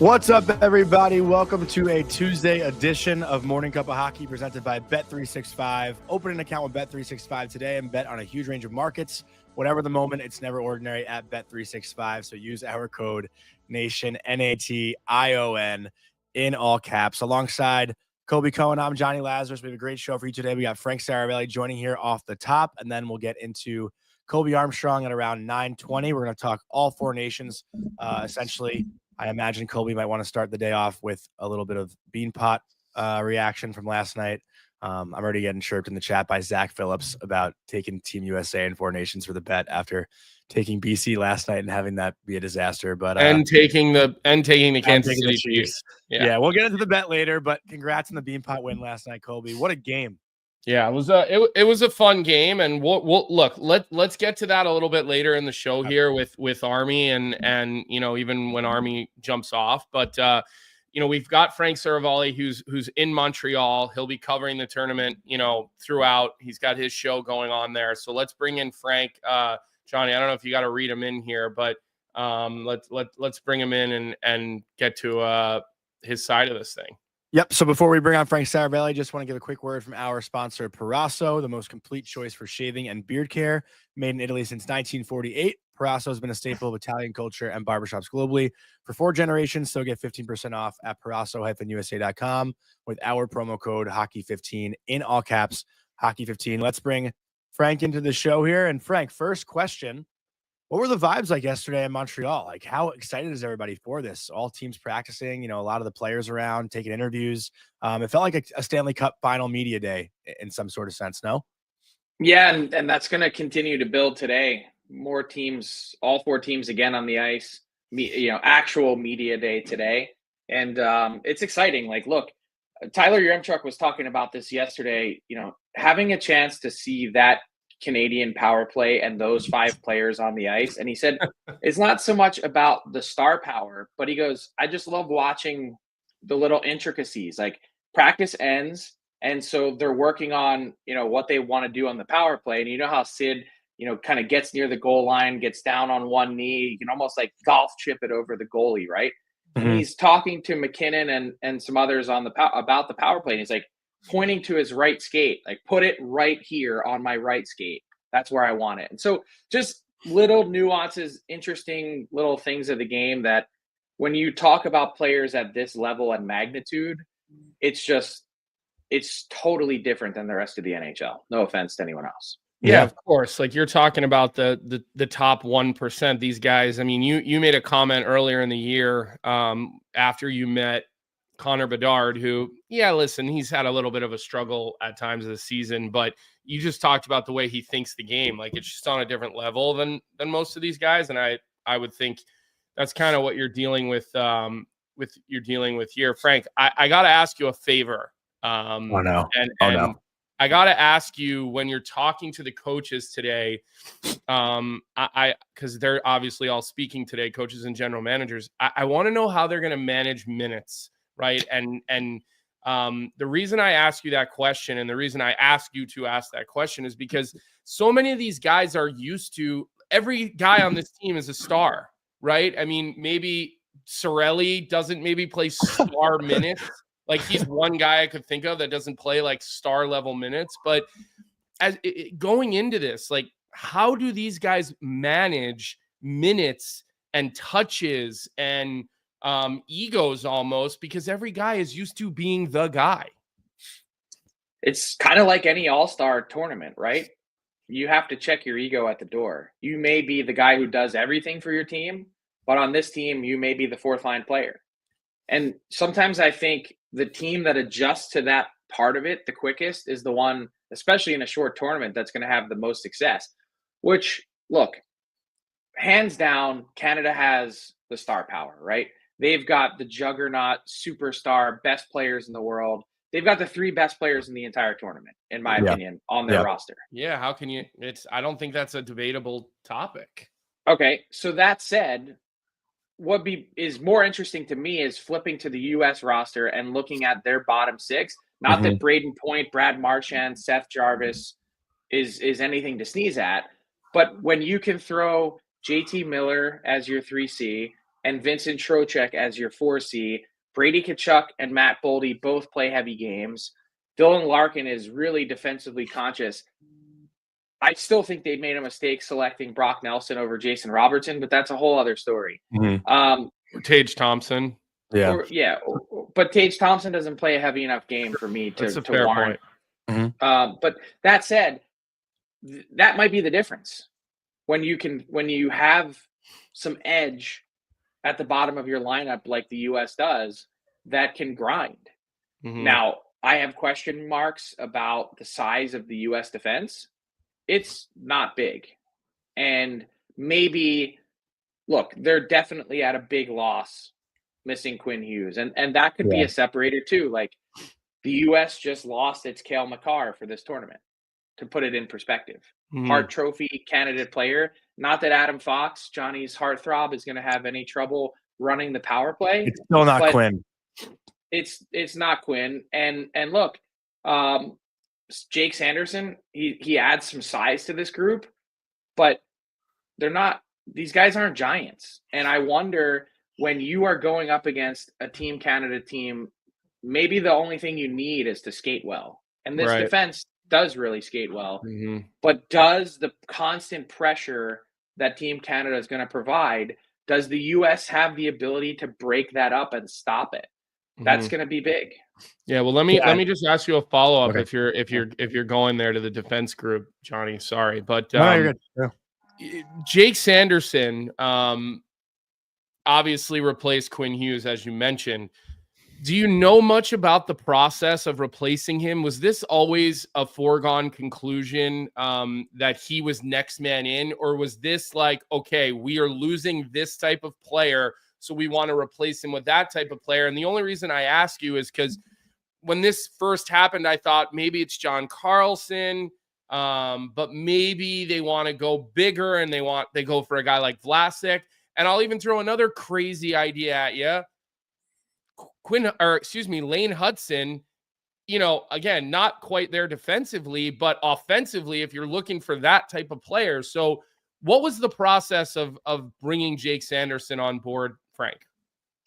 What's up, everybody? Welcome to a Tuesday edition of Morning Cup of Hockey presented by Bet365. Open an account with Bet365 today and bet on a huge range of markets. Whatever the moment, it's never ordinary at Bet365. So use our code NATION, NATION, in all caps. Alongside Colby Cohen, I'm Johnny Lazarus. We have a great show for you today. We got Frank Seravalli joining here off the top, and then we'll get into Colby Armstrong at around 9:20. We're going to talk all four nations, essentially. I imagine Colby might want to start the day off with a little bit of Beanpot reaction from last night. I'm already getting chirped in the chat by Zach Phillips about taking Team USA and Four Nations for the bet after taking BC last night and having that be a disaster. But taking the Kansas City Chiefs. Yeah, we'll get into the bet later. But congrats on the Beanpot win last night, Colby. What a game! Yeah, it was a fun game, and we'll look. Let's get to that a little bit later in the show here with Army and even when Army jumps off. But we've got Frank Seravalli who's in Montreal. He'll be covering the tournament throughout. He's got his show going on there. So let's bring in Frank. Johnny, I don't know if you got to read him in here, but let's bring him in and get to his side of this thing. Yep. So before we bring on Frank Seravalli, just want to give a quick word from our sponsor, Proraso, the most complete choice for shaving and beard care. Made in Italy since 1948, Proraso has been a staple of Italian culture and barbershops globally for 4 generations. So get 15% off at Proraso-USA.com with our promo code Hockey15 in all caps, Hockey15. Let's bring Frank into the show here. And Frank, first question. What were the vibes like yesterday in Montreal? Like, how excited is everybody for this? All teams practicing, a lot of the players around, taking interviews. It felt like a Stanley Cup final media day in some sort of sense, no? Yeah, and that's going to continue to build today. More teams, all 4 teams again on the ice, actual media day today. And it's exciting. Like, look, Tyler Yaremchuk was talking about this yesterday, having a chance to see that Canadian power play and those 5 players on the ice. And he said, it's not so much about the star power, but he goes, I just love watching the little intricacies. Like, practice ends, and so they're working on, what they want to do on the power play. And you know how Sid, kind of gets near the goal line, gets down on one knee, you can almost like golf chip it over the goalie, right? Mm-hmm. And he's talking to McKinnon and some others on about the power play. And he's like, pointing to his right skate, like, put it right here on my right skate. That's where I want it. And so just little nuances, interesting little things of the game that when you talk about players at this level and magnitude, it's totally different than the rest of the NHL. No offense to anyone else. Yeah, of course. Like, you're talking about the top 1%, these guys. I mean, you made a comment earlier in the year after you met Connor Bedard, who, listen, he's had a little bit of a struggle at times this season, but you just talked about the way he thinks the game. Like, it's just on a different level than most of these guys. And I would think that's kind of what you're dealing with here. Frank, I got to ask you a favor. No. I got to ask you, when you're talking to the coaches today, because they're obviously all speaking today, coaches and general managers, I want to know how they're going to manage minutes. Right. And the reason I ask you that question, and the reason I ask you to ask that question, is because so many of these guys are used to, every guy on this team is a star, right? I mean, maybe Seravalli doesn't maybe play star minutes. Like, he's one guy I could think of that doesn't play like star level minutes. But going into this, like, how do these guys manage minutes and touches and egos almost, because every guy is used to being the guy? It's kind of like any all-star tournament, right? You have to check your ego at the door. You may be the guy who does everything for your team, but on this team, you may be the 4th line player. And sometimes I think the team that adjusts to that part of it the quickest is the one, especially in a short tournament, that's going to have the most success. Which, look, hands down, Canada has the star power, right? They've got the juggernaut, superstar, best players in the world. They've got the 3 best players in the entire tournament, in my opinion, on their roster. Yeah, how can you? I don't think that's a debatable topic. Okay, so that said, what is more interesting to me is flipping to the U.S. roster and looking at their bottom 6. Not that Braden Point, Brad Marchand, Seth Jarvis is anything to sneeze at, but when you can throw JT Miller as your 3C, and Vincent Trocheck as your 4C. Brady Tkachuk and Matt Boldy both play heavy games. Dylan Larkin is really defensively conscious. I still think they made a mistake selecting Brock Nelson over Jason Robertson, but that's a whole other story. Or Tage Thompson. But Tage Thompson doesn't play a heavy enough game for me to warrant. But that said, that might be the difference when you have some edge at the bottom of your lineup like the U.S. does that can grind. Now, I have question marks about the size of the U.S. defense. It's not big. And maybe, look, they're definitely at a big loss missing Quinn Hughes. And that could be a separator too. Like, the U.S. just lost its Cale Makar for this tournament, to put it in perspective. Hart Trophy candidate player. Not that Adam Fox, Johnny's heartthrob, is going to have any trouble running the power play. It's still not Quinn. It's not Quinn. And look, Jake Sanderson, he adds some size to this group, but these guys aren't giants. And I wonder, when you are going up against a Team Canada team, maybe the only thing you need is to skate well. And this defense does really skate well. But does the constant pressure that Team Canada is going to provide, does the U.S. have the ability to break that up and stop it? That's going to be big. Yeah, well, let me just ask you a follow up if you're going there to the defense group, Johnny. Sorry, but you're good. Jake Sanderson obviously replaced Quinn Hughes, as you mentioned. Do you know much about the process of replacing him? Was this always a foregone conclusion that he was next man in, or was this like, okay, we are losing this type of player, so we want to replace him with that type of player? And the only reason I ask you is because when this first happened, I thought maybe it's John Carlson, but maybe they want to go bigger and they go for a guy like Vlasic. And I'll even throw another crazy idea at you. Lane Hudson, again, not quite there defensively, but offensively, if you're looking for that type of player. So what was the process of bringing Jake Sanderson on board, Frank?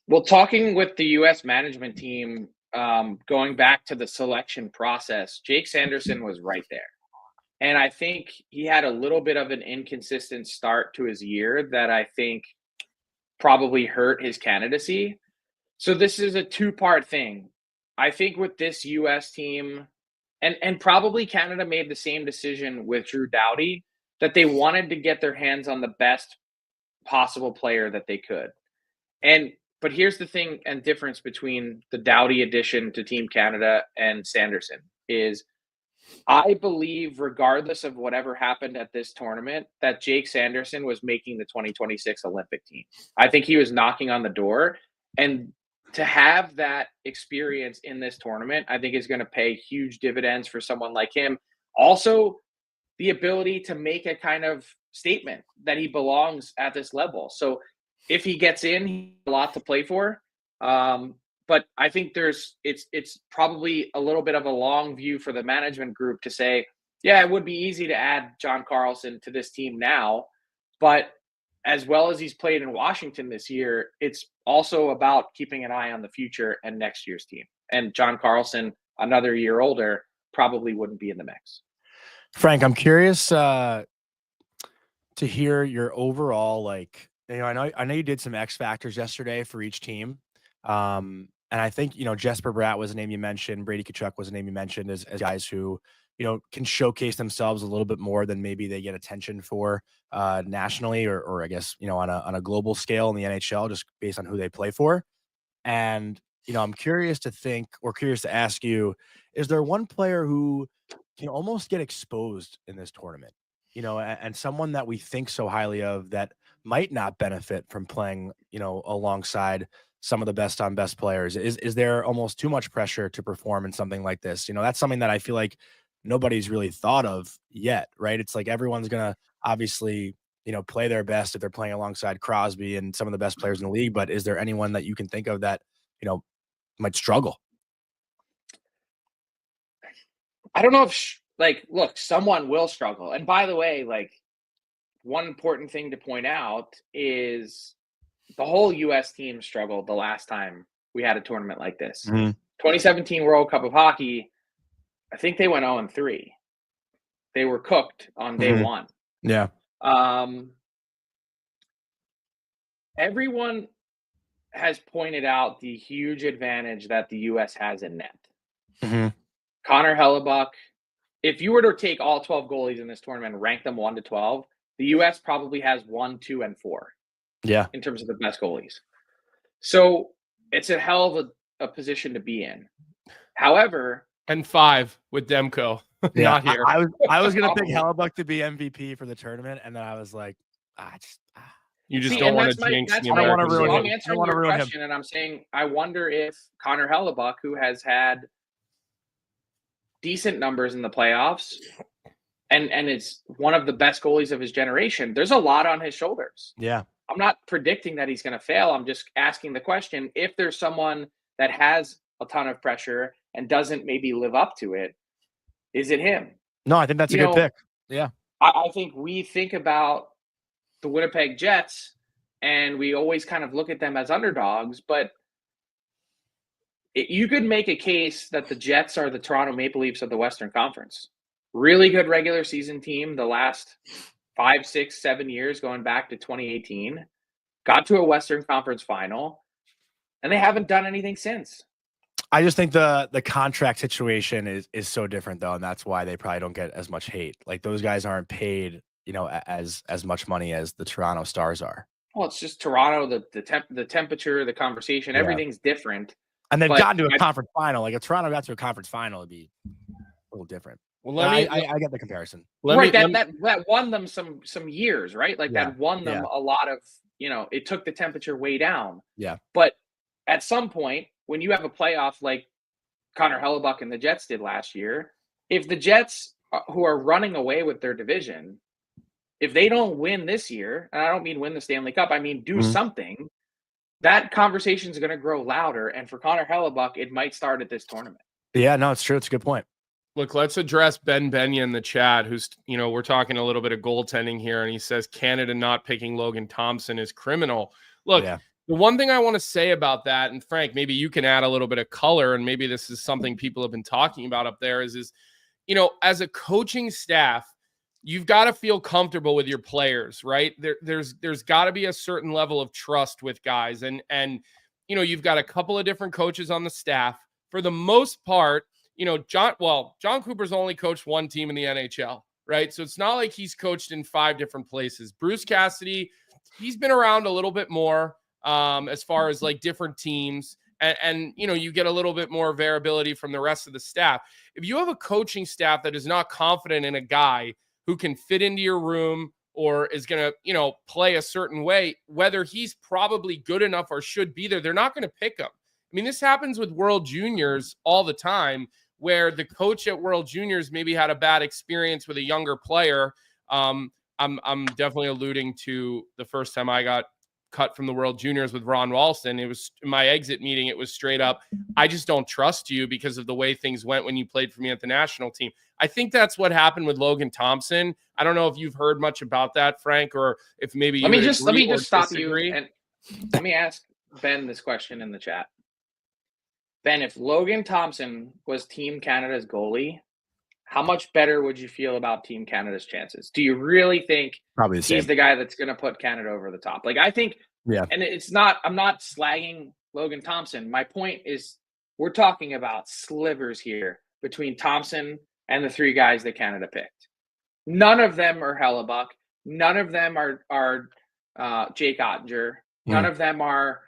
Well, talking with the U.S. management team, going back to the selection process, Jake Sanderson was right there. And I think he had a little bit of an inconsistent start to his year that I think probably hurt his candidacy. So this is a two-part thing. I think with this U.S. team, and probably Canada made the same decision with Drew Doughty, that they wanted to get their hands on the best possible player that they could. But here's the thing and difference between the Doughty addition to Team Canada and Sanderson is, I believe, regardless of whatever happened at this tournament, that Jake Sanderson was making the 2026 Olympic team. I think he was knocking on the door. And to have that experience in this tournament, I think is going to pay huge dividends for someone like him. Also, the ability to make a kind of statement that he belongs at this level. So if he gets in, he has a lot to play for. But I think it's probably a little bit of a long view for the management group to say, yeah, it would be easy to add John Carlson to this team now, but as well as he's played in Washington this year, it's also about keeping an eye on the future and next year's team. And John Carlson, another year older, probably wouldn't be in the mix. Frank, I'm curious to hear your overall, I know you did some X factors yesterday for each team. And I think, Jesper Bratt was a name you mentioned. Brady Tkachuk was a name you mentioned as guys who, can showcase themselves a little bit more than maybe they get attention for nationally or I guess, on a global scale in the NHL, just based on who they play for. And, I'm curious to ask you, is there one player who can almost get exposed in this tournament, and someone that we think so highly of that might not benefit from playing, alongside some of the best on best players? Is there almost too much pressure to perform in something like this? That's something that I feel like nobody's really thought of yet, right? It's like everyone's going to obviously, play their best if they're playing alongside Crosby and some of the best players in the league. But is there anyone that you can think of that, might struggle? I don't know if, look, someone will struggle. And by the way, one important thing to point out is the whole U.S. team struggled the last time we had a tournament like this. Mhm. 2017 World Cup of Hockey, I think they went 0-3. They were cooked on day Mhm. one. Yeah. Everyone has pointed out the huge advantage that the U.S. has in net. Mhm. Connor Hellebuck, if you were to take all 12 goalies in this tournament and rank them 1 to 12, the U.S. probably has 1, 2, and 4 Yeah. in terms of the best goalies. So it's a hell of a position to be in. However, And 5 with Demko. Yeah. Not here. I was gonna pick Probably. Hellebuck to be MVP for the tournament, and then I was like, You just See, don't and want that's to my jinx that's the my I don't wanna American ruin so I'm him. goalie. I don't answering wanna your ruin him. question, and I'm saying I wonder if Connor Hellebuck, who has had decent numbers in the playoffs and is one of the best goalies of his generation, there's a lot on his shoulders. Yeah. I'm not predicting that he's going to fail. I'm just asking the question, if there's someone that has a ton of pressure and doesn't maybe live up to it, is it him? No, I think that's a good pick. Yeah. I think we think about the Winnipeg Jets and we always kind of look at them as underdogs, but you could make a case that the Jets are the Toronto Maple Leafs of the Western Conference. Really good regular season team the last 5, 6, 7 years, going back to 2018. Got to a Western Conference final, and they haven't done anything since. I just think the contract situation is so different though, and that's why they probably don't get as much hate. Like those guys aren't paid, as much money as the Toronto Stars are. Well, it's just Toronto, the temperature, the conversation, Yeah. everything's different. And they've But gotten to a conference final. Like if Toronto got to a conference final, it'd be a little different. Well, I get the comparison. That won them some years, right? Like Yeah, that won them a lot of, it took the temperature way down. Yeah. But at some point, when you have a playoff like Connor Hellebuck and the Jets did last year, if the Jets, who are running away with their division, if they don't win this year, and I don't mean win the Stanley Cup, I mean do something, that conversation is going to grow louder. And for Connor Hellebuck, it might start at this tournament. Yeah, no, it's true. It's a good point. Look, let's address Ben Benya in the chat, who's, we're talking a little bit of goaltending here, and he says Canada not picking Logan Thompson is criminal. Look, The one thing I want to say about that, and Frank, maybe you can add a little bit of color, and maybe this is something people have been talking about up there, is as a coaching staff, you've got to feel comfortable with your players, right? There's got to be a certain level of trust with guys, and you've got a couple of different coaches on the staff. For the most part, John Cooper's only coached one team in the NHL, right? So it's not like he's coached in 5 different places. Bruce Cassidy, he's been around a little bit more as far as like different teams. And you get a little bit more variability from the rest of the staff. If you have a coaching staff that is not confident in a guy who can fit into your room or is going to, play a certain way, whether he's probably good enough or should be there, they're not going to pick him. I mean, this happens with World Juniors all the time, where the coach at World Juniors maybe had a bad experience with a younger player. I'm definitely alluding to the first time I got cut from the World Juniors with Ron Walston. It was my exit meeting. It was straight up, I just don't trust you because of the way things went when you played for me at the national team. I think that's what happened with Logan Thompson. I don't know if you've heard much about that, Frank, or if maybe let me just stop disagree. you and let me ask Ben this question in the chat. Ben, if Logan Thompson was Team Canada's goalie, how much better would you feel about Team Canada's chances? Do you really think probably he's the guy that's going to put Canada over the top? Like, I think, and I'm not slagging Logan Thompson. My point is, we're talking about slivers here between Thompson and the 3 guys that Canada picked. None of them are Hellebuck. None of them are Jake Ottinger. None of them are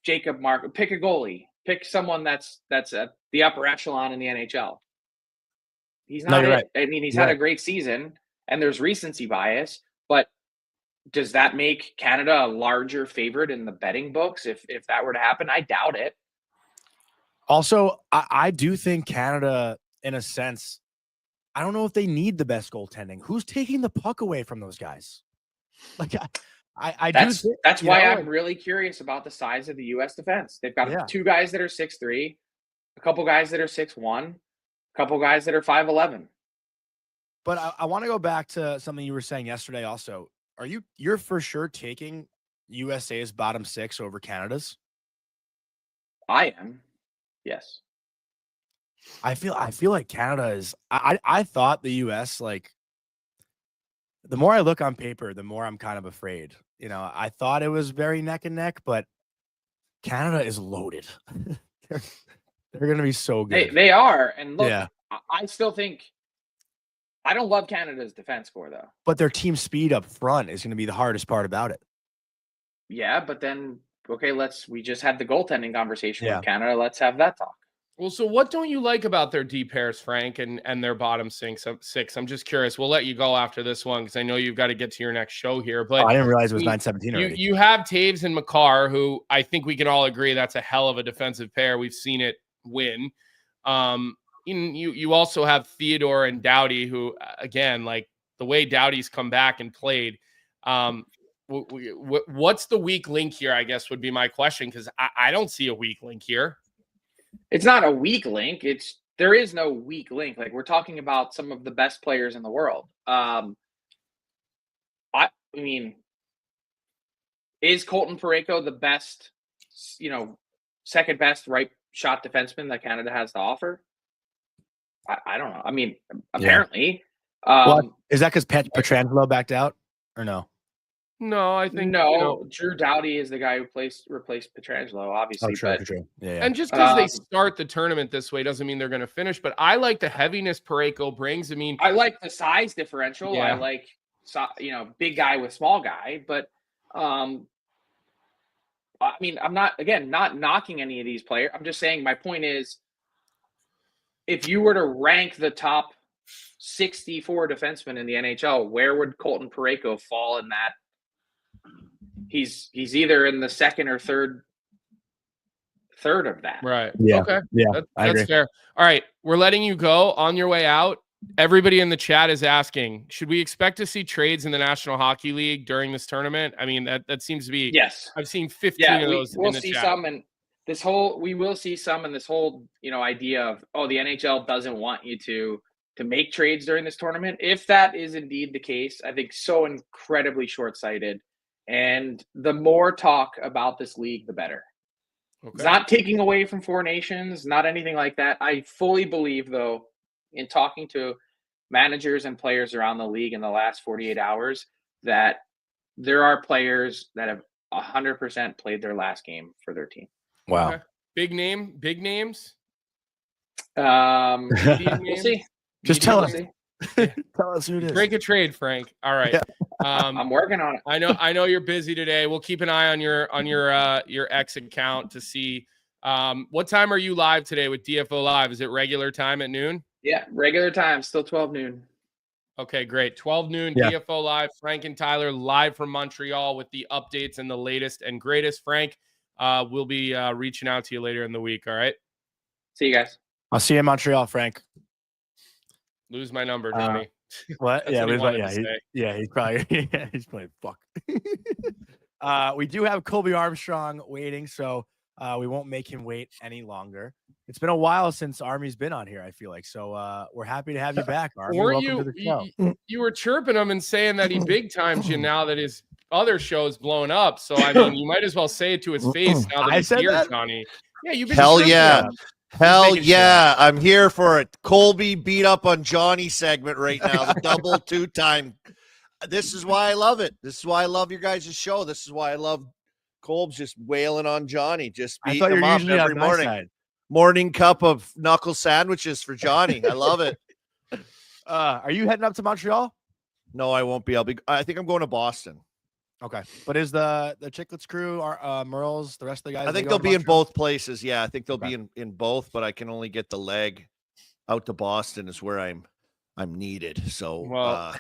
Jacob Mark. Pick a goalie. Pick someone that's at the upper echelon in the NHL. He's not it. Right. I mean, he's had a great season, and there's recency bias, but does that make Canada a larger favorite in the betting books if that were to happen? I doubt it. Also, I do think Canada, in a sense, I don't know if they need the best goaltending. Who's taking the puck away from those guys? Like, that's why I'm really curious about the size of the U.S. defense. They've got 2 guys that are 6'3", a couple guys that are 6'1", a couple guys that are 5'11". But I want to go back to something you were saying yesterday. Also, you're for sure taking USA's bottom 6 over Canada's? I am. Yes. I feel like Canada is. I thought the US, like, the more I look on paper, the more I'm kind of afraid. I thought it was very neck and neck, but Canada is loaded. they're they're gonna be so good. They are. And look, Yeah. I still think I don't love Canada's defense core though. But their team speed up front is gonna be the hardest part about it. Yeah, but then okay, we just had the goaltending conversation Yeah. with Canada. Let's have that talk. Well, so what don't you like about their D pairs, Frank, and their bottom six? I'm just curious. We'll let you go after this one because I know you've got to get to your next show here. But I didn't realize it was 9:17 already. You have Taves and McCarr, who I think we can all agree that's a hell of a defensive pair. We've seen it win. You also have Theodore and Doughty, who, again, like the way Doughty's come back and played. What's the weak link here, I guess, would be my question, because I don't see a weak link here. It's not a weak link. There is no weak link. Like, we're talking about some of the best players in the world. I mean, is Colton Parayko the best, second best right shot defenseman that Canada has to offer? I don't know. I mean, apparently. Is that because Pietrangelo backed out or no? No, I think Drew Doughty is the guy who replaced Pietrangelo, obviously. True. Yeah. And just because they start the tournament this way doesn't mean they're going to finish. But I like the heaviness Parayko brings. I mean, I like the size differential. Yeah. I like, big guy with small guy. But I mean, I'm not knocking any of these players. I'm just saying my point is, if you were to rank the top 64 defensemen in the NHL, where would Colton Parayko fall in that? He's either in the second or third of that. Right. Yeah. Okay. Yeah. That's fair. All right. We're letting you go. On your way out, everybody in the chat is asking, should we expect to see trades in the National Hockey League during this tournament? I mean, that seems to be. Yes. I've seen 15 of those. We'll see some, and we will see some in this whole, idea of, the NHL doesn't want you to make trades during this tournament. If that is indeed the case, I think so incredibly short-sighted. And the more talk about this league, the better. Okay. It's not taking away from Four Nations, not anything like that. I fully believe, though, in talking to managers and players around the league in the last 48 hours, that there are players that have 100% played their last game for their team. Wow. Okay. Big names? We'll see. Just tell us. Tell us who it is. Break a trade, Frank. All right. Yeah. I'm working on it. I know you're busy today. We'll keep an eye on your X account to see what time are you live today with DFO Live? Is it regular time at noon? Yeah, regular time, still 12 noon. Okay, great. 12 noon, yeah. DFO Live. Frank and Tyler live from Montreal with the updates and the latest and greatest. Frank, we'll be reaching out to you later in the week. All right. See you guys. I'll see you in Montreal, Frank. Lose my number, Johnny. What? He's probably he's playing fuck. We do have Colby Armstrong waiting, so we won't make him wait any longer. It's been a while since Army's been on here, I feel like. So we're happy to have you back, Army. Weren't Welcome to the show. You were chirping him and saying that he big times you now that his other show's blown up. So I mean, you might as well say it to his face now that he's here, Johnny. Yeah, you've been hell yeah. Him. Hell yeah. I'm here for a Colby beat up on Johnny segment right now. The double 2-time. This is why I love it. This is why I love your guys' show. This is why I love Colb's just wailing on Johnny, just beating him up every morning. Side. Morning cup of knuckle sandwiches for Johnny. I love it. Are you heading up to Montreal? No, I won't be. I think I'm going to Boston. Okay. But is the Chicklets crew, Merles, the rest of the guys? I think they'll be in both places. Yeah, I think they'll be in both, but I can only get the leg out to Boston is where I'm needed. So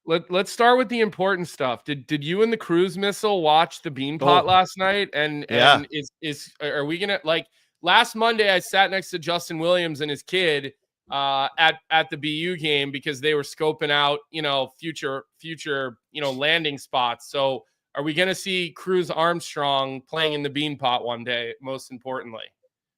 let's start with the important stuff. Did you and the cruise missile watch the Beanpot last night? And are we gonna, like, last Monday I sat next to Justin Williams and his kid at the BU game because they were scoping out, future, landing spots. So are we going to see Cruz Armstrong playing in the Beanpot one day, most importantly?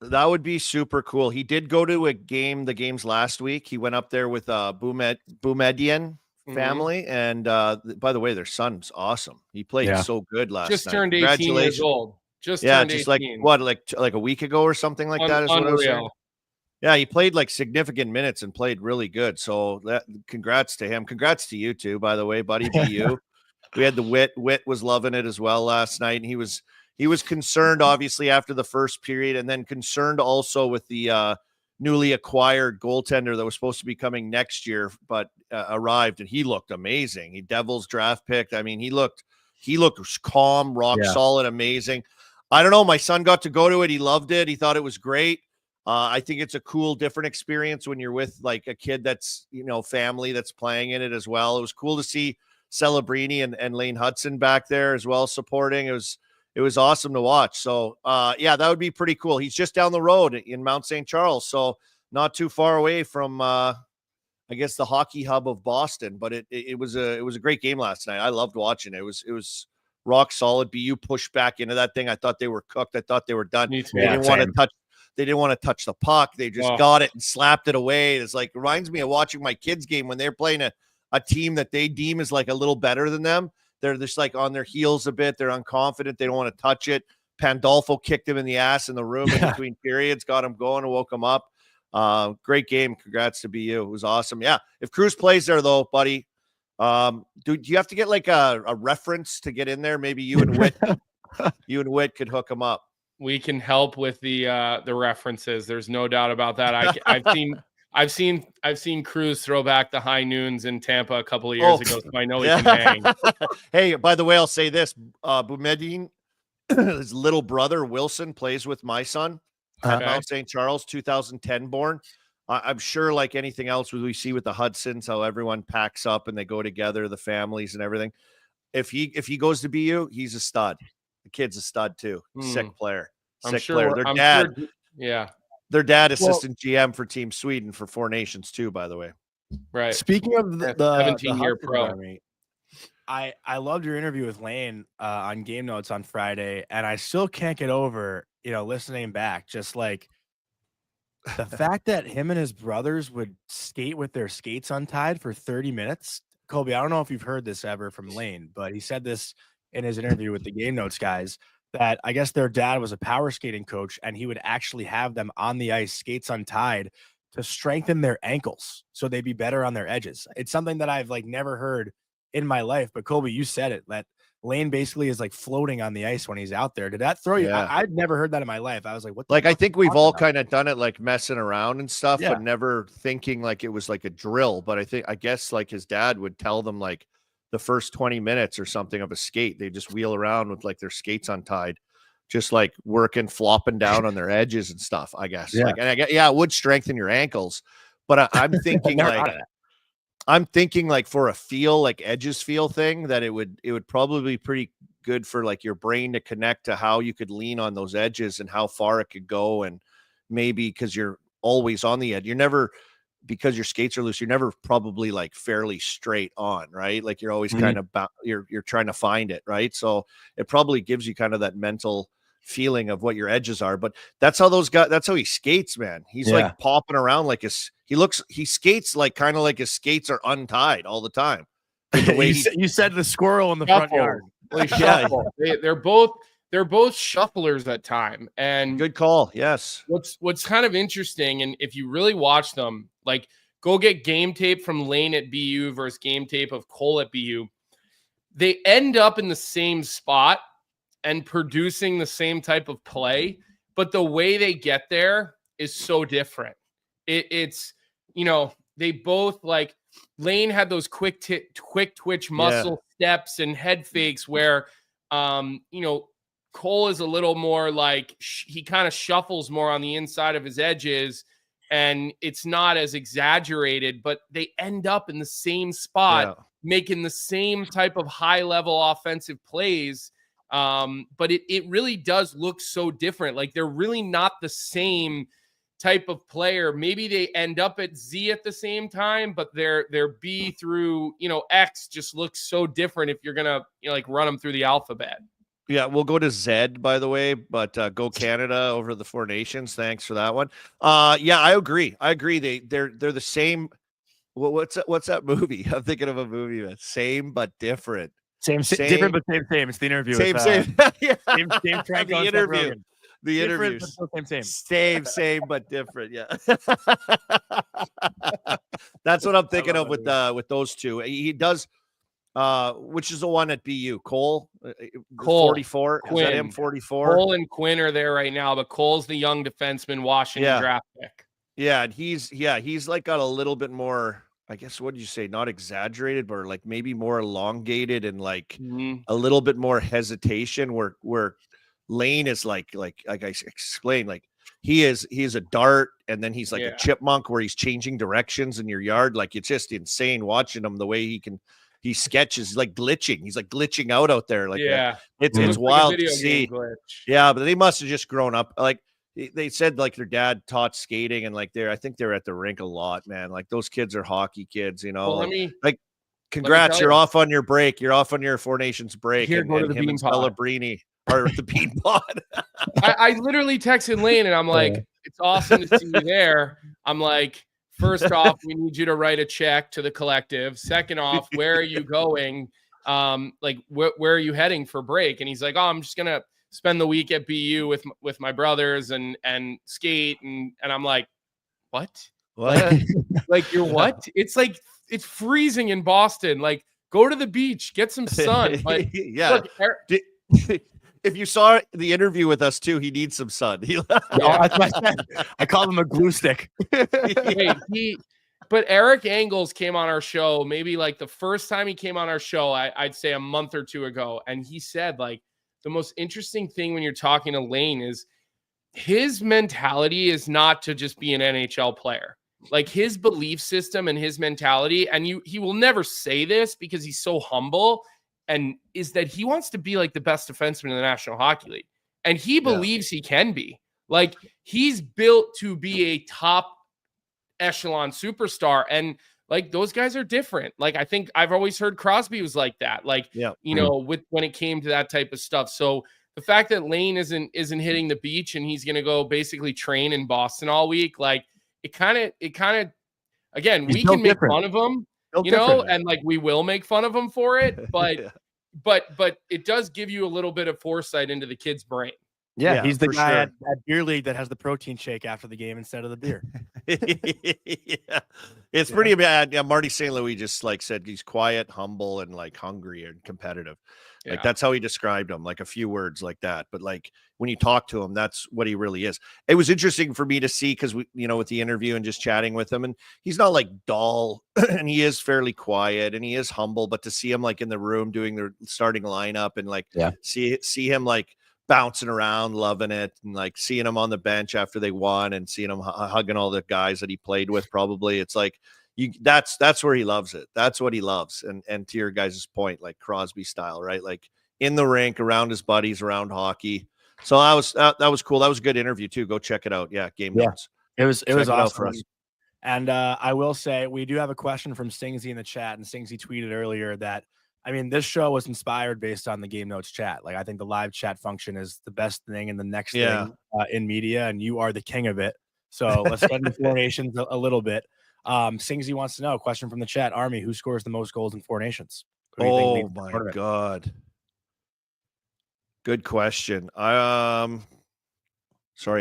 That would be super cool. He did go to the games last week. He went up there with Boumediene family. And by the way, their son's awesome. He played so good last Just night. turned 18 years old. Just turned 18. Like what, like a week ago or something like that is what I was saying. Yeah, he played like significant minutes and played really good. So congrats to him. Congrats to you too, by the way, buddy. BU. We had the Wit. Wit was loving it as well last night. And he was concerned, obviously, after the first period, and then concerned also with the newly acquired goaltender that was supposed to be coming next year, but arrived, and he looked amazing. He Devils draft picked. I mean, he looked calm, rock solid, amazing. I don't know. My son got to go to it. He loved it. He thought it was great. I think it's a cool, different experience when you're with like a kid that's, family that's playing in it as well. It was cool to see Celebrini and Lane Hudson back there as well supporting. It was awesome to watch. So, that would be pretty cool. He's just down the road in Mount St. Charles, so not too far away from, I guess, the hockey hub of Boston. But it was a great game last night. I loved watching it. It was rock solid. BU pushed back into that thing. I thought they were cooked. I thought they were done. They didn't want to touch. They didn't want to touch the puck. They just got it and slapped it away. It's like reminds me of watching my kids' game when they're playing a team that they deem is like a little better than them. They're just like on their heels a bit. They're unconfident. They don't want to touch it. Pandolfo kicked him in the ass in the room in between periods, got him going and woke him up. Great game. Congrats to BU. It was awesome. Yeah. If Cruz plays there though, buddy, do you have to get like a reference to get in there? Maybe you and Whit could hook him up. We can help with the references. There's no doubt about that. I've seen Cruz throw back the high noons in Tampa a couple of years ago, so I know he can hang. Hey, by the way, I'll say this: Boumediene, his little brother Wilson, plays with my son at Mount St. Charles, 2010 born. I'm sure, like anything else we see with the Hudsons, how everyone packs up and they go together, the families and everything. If he goes to BU, he's a stud. The kid's a stud too. Sick player. Player. Their dad, assistant GM for Team Sweden for Four Nations too, by the way. Right. Speaking of the 17-year pro, I loved your interview with Lane on Game Notes on Friday, and I still can't get over, listening back, just like the fact that him and his brothers would skate with their skates untied for 30 minutes. Colby, I don't know if you've heard this ever from Lane, but he said this in his interview with the Game Notes guys, that I guess their dad was a power skating coach, and he would actually have them on the ice, skates untied, to strengthen their ankles so they'd be better on their edges. It's something that I've like never heard in my life. But Colby, you said it, that Lane basically is like floating on the ice when he's out there. Did that throw you? I'd never heard that in my life. I was like, what? I think we've all kind of done it, like messing around and stuff, but never thinking like it was like a drill. But I guess like his dad would tell them like the first 20 minutes or something of a skate, they just wheel around with like their skates untied, just like working, flopping down on their edges and stuff, I guess. It would strengthen your ankles, but I'm thinking like for a feel, like edges feel thing, that it would probably be pretty good for like your brain to connect to how you could lean on those edges and how far it could go. And maybe because you're always on the edge, you're never, because your skates are loose, you're never probably like fairly straight on, right? Like you're always kind of you're trying to find it, right? So it probably gives you kind of that mental feeling of what your edges are. But that's how those guys, that's how he skates, man. He's like popping around like he skates like kind of like his skates are untied all the time. The way you said the squirrel in the front yard. They're both shufflers at time. And good call. Yes. What's kind of interesting, and if you really watch them, like go get game tape from Lane at BU versus game tape of Cole at BU, they end up in the same spot and producing the same type of play, but the way they get there is so different. It's they both, like, Lane had those quick twitch muscle steps and head fakes where Cole is a little more like he kind of shuffles more on the inside of his edges, and it's not as exaggerated, but they end up in the same spot, making the same type of high level offensive plays. But it really does look so different. Like they're really not the same type of player. Maybe they end up at Z at the same time, but their B through, X just looks so different if you're going to, like run them through the alphabet. Yeah, we'll go to Zed, by the way, but go Canada over the Four Nations. Thanks for that one. I agree. They're the same. what's that movie? I'm thinking of a movie that's same but different. Same, different but same. It's the interview. Same. Yeah. Same Franco The interview. The Different, interviews. but still same. Same but different. Yeah. That's what I'm thinking of with those two. He does. Which is the one at BU? Cole 44. Quinn. Is that him? 44. Cole and Quinn are there right now, but Cole's the young defenseman Washington draft pick. Yeah, and he's like got a little bit more, I guess, what did you say? Not exaggerated, but like maybe more elongated and like a little bit more hesitation where Lane is like I explained, like he is a dart, and then he's like a chipmunk where he's changing directions in your yard. Like it's just insane watching him the way he sketches, like glitching. He's like glitching out there. Like it's wild to see. Yeah, but they must have just grown up. Like they said, like their dad taught skating, and like I think they're at the rink a lot, man. Like those kids are hockey kids, you know. Well, congrats, you're off on your break. You're off on your Four Nations break. Here, go to the him and Pellegrini or the bean pod. I literally texted Lane and I'm like, it's awesome to see you there. I'm like, first off, we need you to write a check to the collective. Second off, where are you going? Where are you heading for break? And he's like, oh, I'm just gonna spend the week at BU with my brothers and skate. And I'm like, what? Like you're what? It's like, it's freezing in Boston. Like, go to the beach, get some sun. Like, yeah. Look, if you saw the interview with us too, he needs some sun. I call him a glue stick. But Eric Engels came on our show, maybe like the first time he came on our show, I'd say a month or two ago. And he said, like, the most interesting thing when you're talking to Lane is his mentality is not to just be an NHL player. Like his belief system and his mentality, and he will never say this because he's so humble, and is that he wants to be like the best defenseman in the National Hockey League. And he believes he can be. Like he's built to be a top echelon superstar. And like those guys are different. Like I think I've always heard Crosby was like that. Like, you know, when it came to that type of stuff. So the fact that Lane isn't hitting the beach and he's going to go basically train in Boston all week, like it kind of, again, we can make fun of him, you know, and like we will make fun of him for it, but but it does give you a little bit of foresight into the kid's brain. Yeah, he's the guy at Beer League that has the protein shake after the game instead of the beer. It's pretty bad. Yeah, Marty St. Louis just like said he's quiet, humble, and like hungry and competitive. Like that's how he described him, like a few words like that. But like when you talk to him, that's what he really is. It was interesting for me to see because we, you know, with the interview and just chatting with him, and he's not like dull, and he is fairly quiet and he is humble. But to see him like in the room doing the starting lineup and like see him like bouncing around, loving it, and like seeing him on the bench after they won and seeing him hugging all the guys that he played with, probably it's like that's where he loves it. That's what he loves. And to your guys' point, like Crosby style, right? Like in the rink, around his buddies, around hockey. So that was cool. That was a good interview too. Go check it out. Yeah, Game Notes. It was awesome for us. And I will say we do have a question from Stingsy in the chat, and Stingsy tweeted earlier that, I mean, this show was inspired based on the Game Notes chat. Like, I think the live chat function is the best thing and the next thing in media, and you are the king of it. So let's get into Four Nations a little bit. Stingsy wants to know, a question from the chat, Army, who scores the most goals in Four Nations? Oh my God. Good question. Sorry,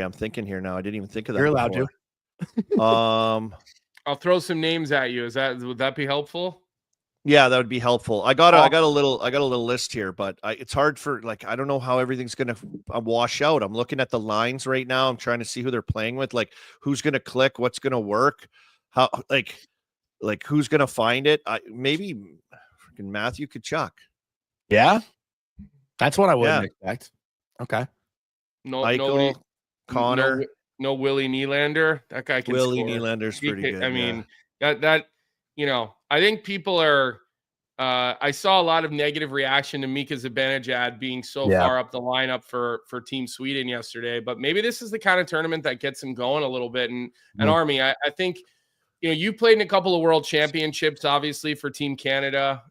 I'm thinking here now. I didn't even think of that. You're allowed to. I'll throw some names at you. Would that be helpful? Yeah, that would be helpful. I got a little list here, but it's hard for, like, I don't know how everything's going to wash out. I'm looking at the lines right now. I'm trying to see who they're playing with, like who's going to click, what's going to work, how, like who's going to find it. Maybe freaking Matthew Tkachuk. Yeah. That's what I wouldn't expect. Okay. No, Connor. No Willie Nylander. That guy can Willie score. Nylander's pretty good. I mean, that you know, I think people are I saw a lot of negative reaction to Mika Zibanejad being so far up the lineup for Team Sweden yesterday, but maybe this is the kind of tournament that gets him going a little bit. And Army, I think, you know, you played in a couple of world championships, obviously, for Team Canada.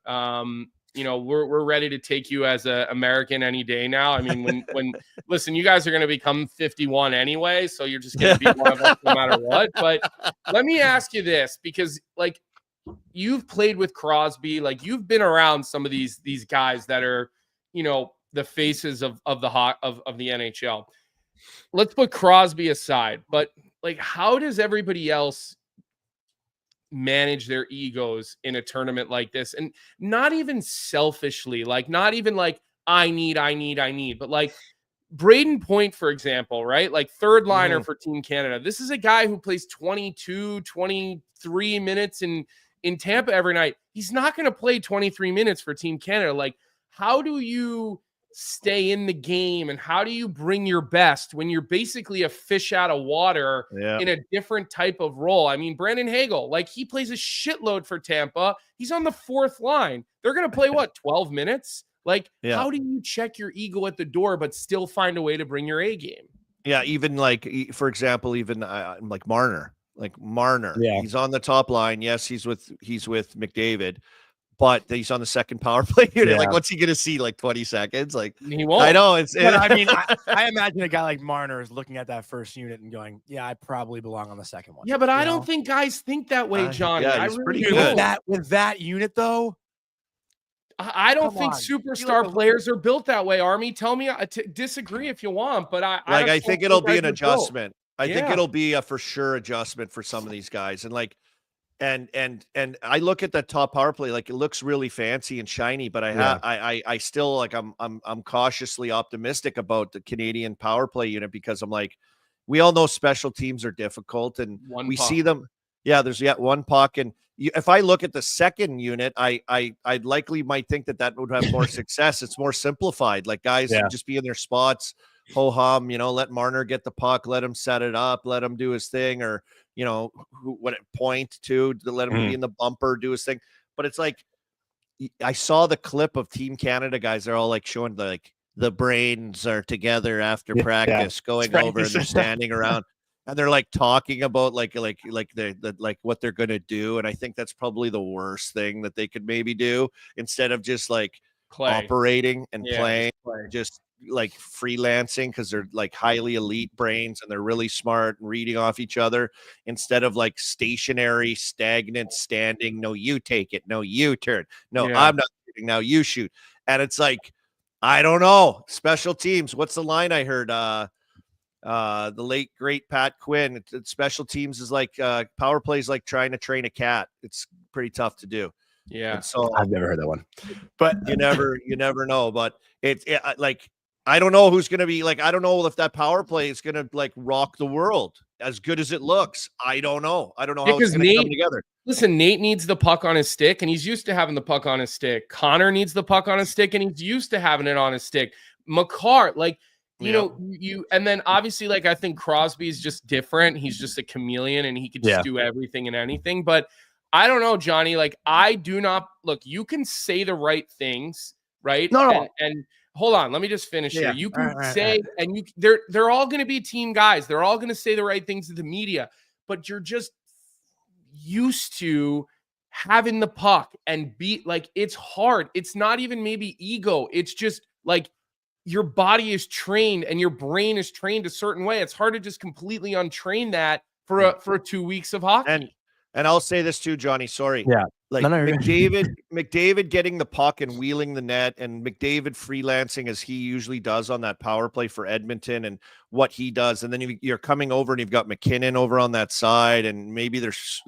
You know, we're ready to take you as an American any day now. I mean, when listen, you guys are going to become 51 anyway, so you're just going to be one of us no matter what. But let me ask you this, because like you've played with Crosby, like you've been around some of these guys that are, you know, the faces of the NHL. Let's put Crosby aside, but like, how does everybody else manage their egos in a tournament like this? And not even selfishly, like not even like I need, but like Braden Point, for example, right? Like third liner for Team Canada. This is a guy who plays 22, 23 minutes in Tampa every night. He's not going to play 23 minutes for Team Canada. Like, how do you stay in the game and how do you bring your best when you're basically a fish out of water in a different type of role? I mean, Brandon Hagel, like he plays a shitload for Tampa. He's on the fourth line. They're going to play what, 12 minutes? Like, how do you check your ego at the door, but still find a way to bring your A game? Yeah. Even like, for example, even like Marner, he's on the top line. Yes. He's with McDavid, but he's on the second power play unit. Like, what's he going to see? Like 20 seconds? Like, he won't. I know. But I mean, I imagine a guy like Marner is looking at that first unit and going, yeah, I probably belong on the second one. Yeah, but I don't think guys think that way, Johnny. Yeah, he's pretty good. With that unit, though, I don't think superstar players are built that way, Army. Tell me, disagree if you want, but I think it'll be an adjustment. I think it'll be a for sure adjustment for some of these guys. And like, and I look at that top power play, like it looks really fancy and shiny, but I still like, I'm cautiously optimistic about the Canadian power play unit because I'm like, we all know special teams are difficult and see them. Yeah. There's one puck. And if I look at the second unit, I likely might think that would have more success. It's more simplified. Like guys can just be in their spots, ho-hum, you know, let Marner get the puck, let him set it up, let him do his thing, or, you know, point to let him be in the bumper, do his thing. But it's like, I saw the clip of Team Canada guys. They're all like showing the brains are together after practice going over and they're standing around and they're like talking about like what they're going to do. And I think that's probably the worst thing that they could maybe do instead of just like operating and playing, just like freelancing, because they're like highly elite brains and they're really smart and reading off each other instead of like stationary, stagnant, standing. No, you take it. No, you turn. No, I'm not shooting. Now you shoot. And it's like, I don't know. Special teams. What's the line I heard? The late great Pat Quinn. It's special teams is like power plays like trying to train a cat. It's pretty tough to do. Yeah. And so I've never heard that one, but you never know. But it's like, I don't know who's going to be like, I don't know if that power play is going to like rock the world as good as it looks. I don't know. I don't know how it's going to come together. Listen, Nate needs the puck on his stick and he's used to having the puck on his stick. Connor needs the puck on his stick and he's used to having it on his stick. Makar, like, you know, and then obviously, like, I think Crosby is just different. He's just a chameleon and he could just do everything and anything. But I don't know, Johnny, like, I do not look, you can say the right things, right? No. And hold on, let me just finish here. You can say, and they're all going to be team guys. They're all going to say the right things to the media, but you're just used to having the puck and be like, it's hard. It's not even maybe ego. It's just like your body is trained and your brain is trained a certain way. It's hard to just completely untrain that for 2 weeks of hockey. And I'll say this too, Johnny. Sorry. Yeah. Like McDavid getting the puck and wheeling the net, and McDavid freelancing as he usually does on that power play for Edmonton and what he does. And then you're coming over and you've got McKinnon over on that side. And maybe there's,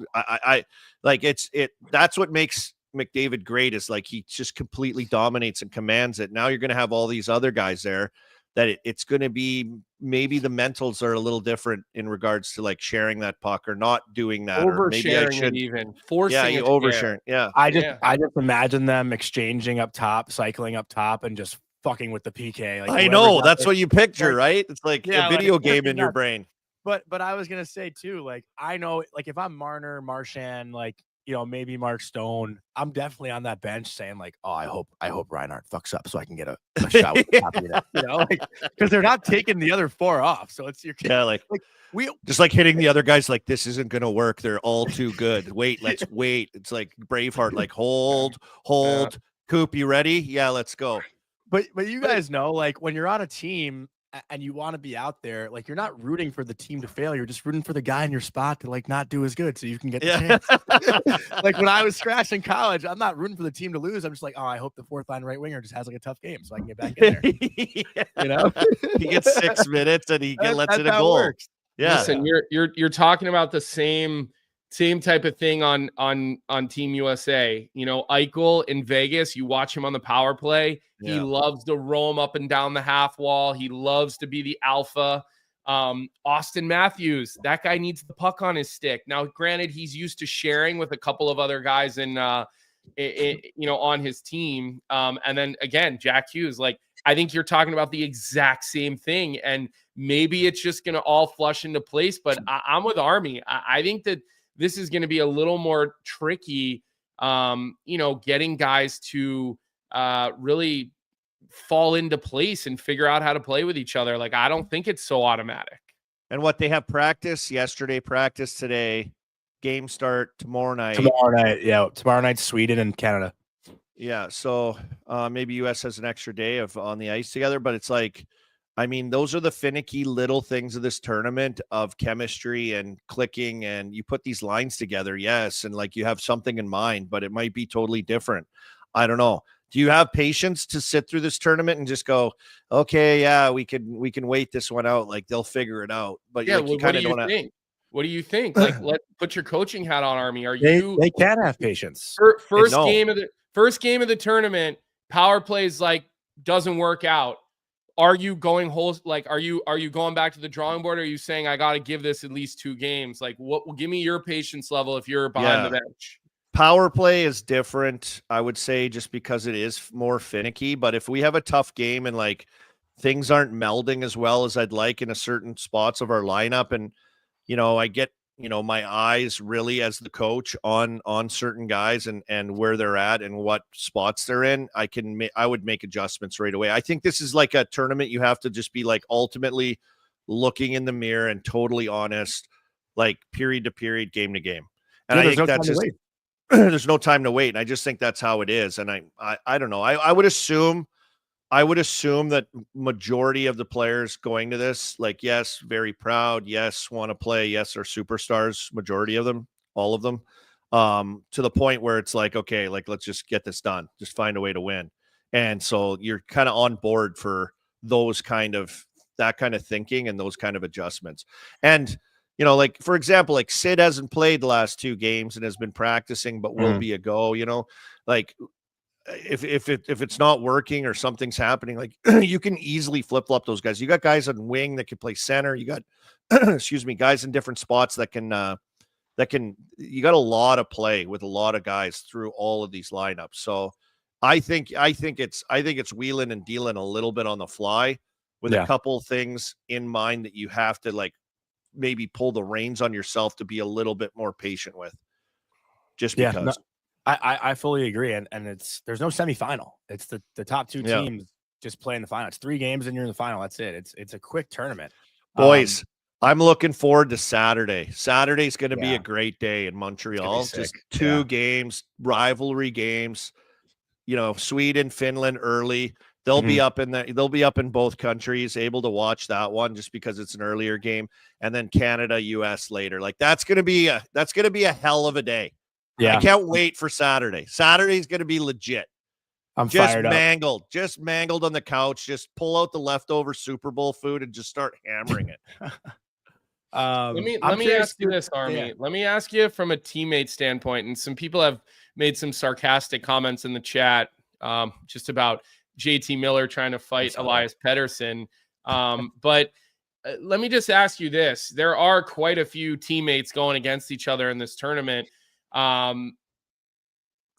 that's what makes McDavid great, is like, he just completely dominates and commands it. Now you're going to have all these other guys there that it's going to be, maybe the mentals are a little different in regards to like sharing that puck or not doing that, or maybe I should even forcing it oversharing. Yeah. I just imagine them exchanging up top, cycling up top, and just fucking with the PK. Like, I know that's what you picture, right? It's like a video game in your brain. But I was gonna say too, like, I know, like, if I'm Marner, Marchand, like, you know, maybe Mark Stone, I'm definitely on that bench saying like, oh, I hope Reinhardt fucks up so I can get a shot with the top of that, you know, like, because they're not taking the other four off. So it's like we just like hitting the other guys like, this isn't gonna work. They're all too good. Wait, let's wait. It's like Braveheart, like hold. Coop, you ready? Yeah, let's go. But you guys know, like, when you're on a team and you want to be out there, like you're not rooting for the team to fail. You're just rooting for the guy in your spot to like not do as good so you can get the chance. Like when I was scratching college, I'm not rooting for the team to lose. I'm just like, oh, I hope the fourth line right winger just has like a tough game so I can get back in there. You know, he gets 6 minutes and he lets in a how it goal. works. Yeah. Listen, you're talking about the same type of thing on Team USA. You know, Eichel in Vegas, you watch him on the power play. He loves to roam up and down the half wall. He loves to be the alpha. Austin Matthews, that guy needs the puck on his stick. Now, granted, he's used to sharing with a couple of other guys on his team. And then again, Jack Hughes, like, I think you're talking about the exact same thing. And maybe it's just going to all flush into place. But I'm with Army. I think that this is going to be a little more tricky, getting guys to really fall into place and figure out how to play with each other. Like, I don't think it's so automatic. And what they have practice yesterday, practice today, game start tomorrow night. Tomorrow night, Sweden and Canada. Yeah. So maybe US has an extra day of on the ice together, but it's like, I mean, those are the finicky little things of this tournament of chemistry and clicking, and you put these lines together. Yes. And like you have something in mind, but it might be totally different. I don't know. Do you have patience to sit through this tournament and just go, okay, yeah, we can wait this one out. Like they'll figure it out. But yeah, like, you kind of don't think? What do you think? Like, put your coaching hat on, Army. They can have patience. First game of the tournament, power plays like doesn't work out. Are you going are you going back to the drawing board? Or are you saying I got to give this at least 2 games? Like, give me your patience level if you're behind the bench. Power play is different, I would say, just because it is more finicky. But if we have a tough game and like things aren't melding as well as I'd like in a certain spots of our lineup, and I get my eyes really as the coach on certain guys and where they're at and what spots they're in, I would make adjustments right away. I think this is like a tournament you have to just be like ultimately looking in the mirror and totally honest, like period to period, game to game. And I think that's just there's no time to wait. And I just think that's how it is. And I don't know. I would assume that majority of the players going to this, like, yes, very proud. Yes, want to play. Yes, are superstars. Majority of them, all of them, to the point where it's like, okay, like, let's just get this done. Just find a way to win. And so you're kind of on board for that kind of thinking and those kind of adjustments. And, like, for example, like Sid hasn't played the last 2 games and has been practicing, but will be a go, like, if it's not working or something's happening, like you can easily flip-flop those guys. You got guys on wing that can play center. You got, guys in different spots that can, you got a lot of play with a lot of guys through all of these lineups. So I think it's wheeling and dealing a little bit on the fly with a couple things in mind that you have to like maybe pull the reins on yourself to be a little bit more patient with, just because. No, I fully agree. And there's no semifinal. It's the top 2 teams just playing the final. It's 3 games and you're in the final. That's it. It's a quick tournament. Boys, I'm looking forward to Saturday. Saturday's going to be a great day in Montreal. Just 2 games, rivalry games. Sweden, Finland early. They'll be up in both countries, able to watch that one just because it's an earlier game, and then Canada, US later. Like that's going to be a hell of a day. Yeah. I can't wait for Saturday. Saturday's going to be legit. I'm just mangled, on the couch. Just pull out the leftover Super Bowl food and just start hammering it. Let me ask you this, Army. Yeah. Let me ask you from a teammate standpoint, and some people have made some sarcastic comments in the chat just about JT Miller trying to fight Elias Pettersson. But let me just ask you this. There are quite a few teammates going against each other in this tournament.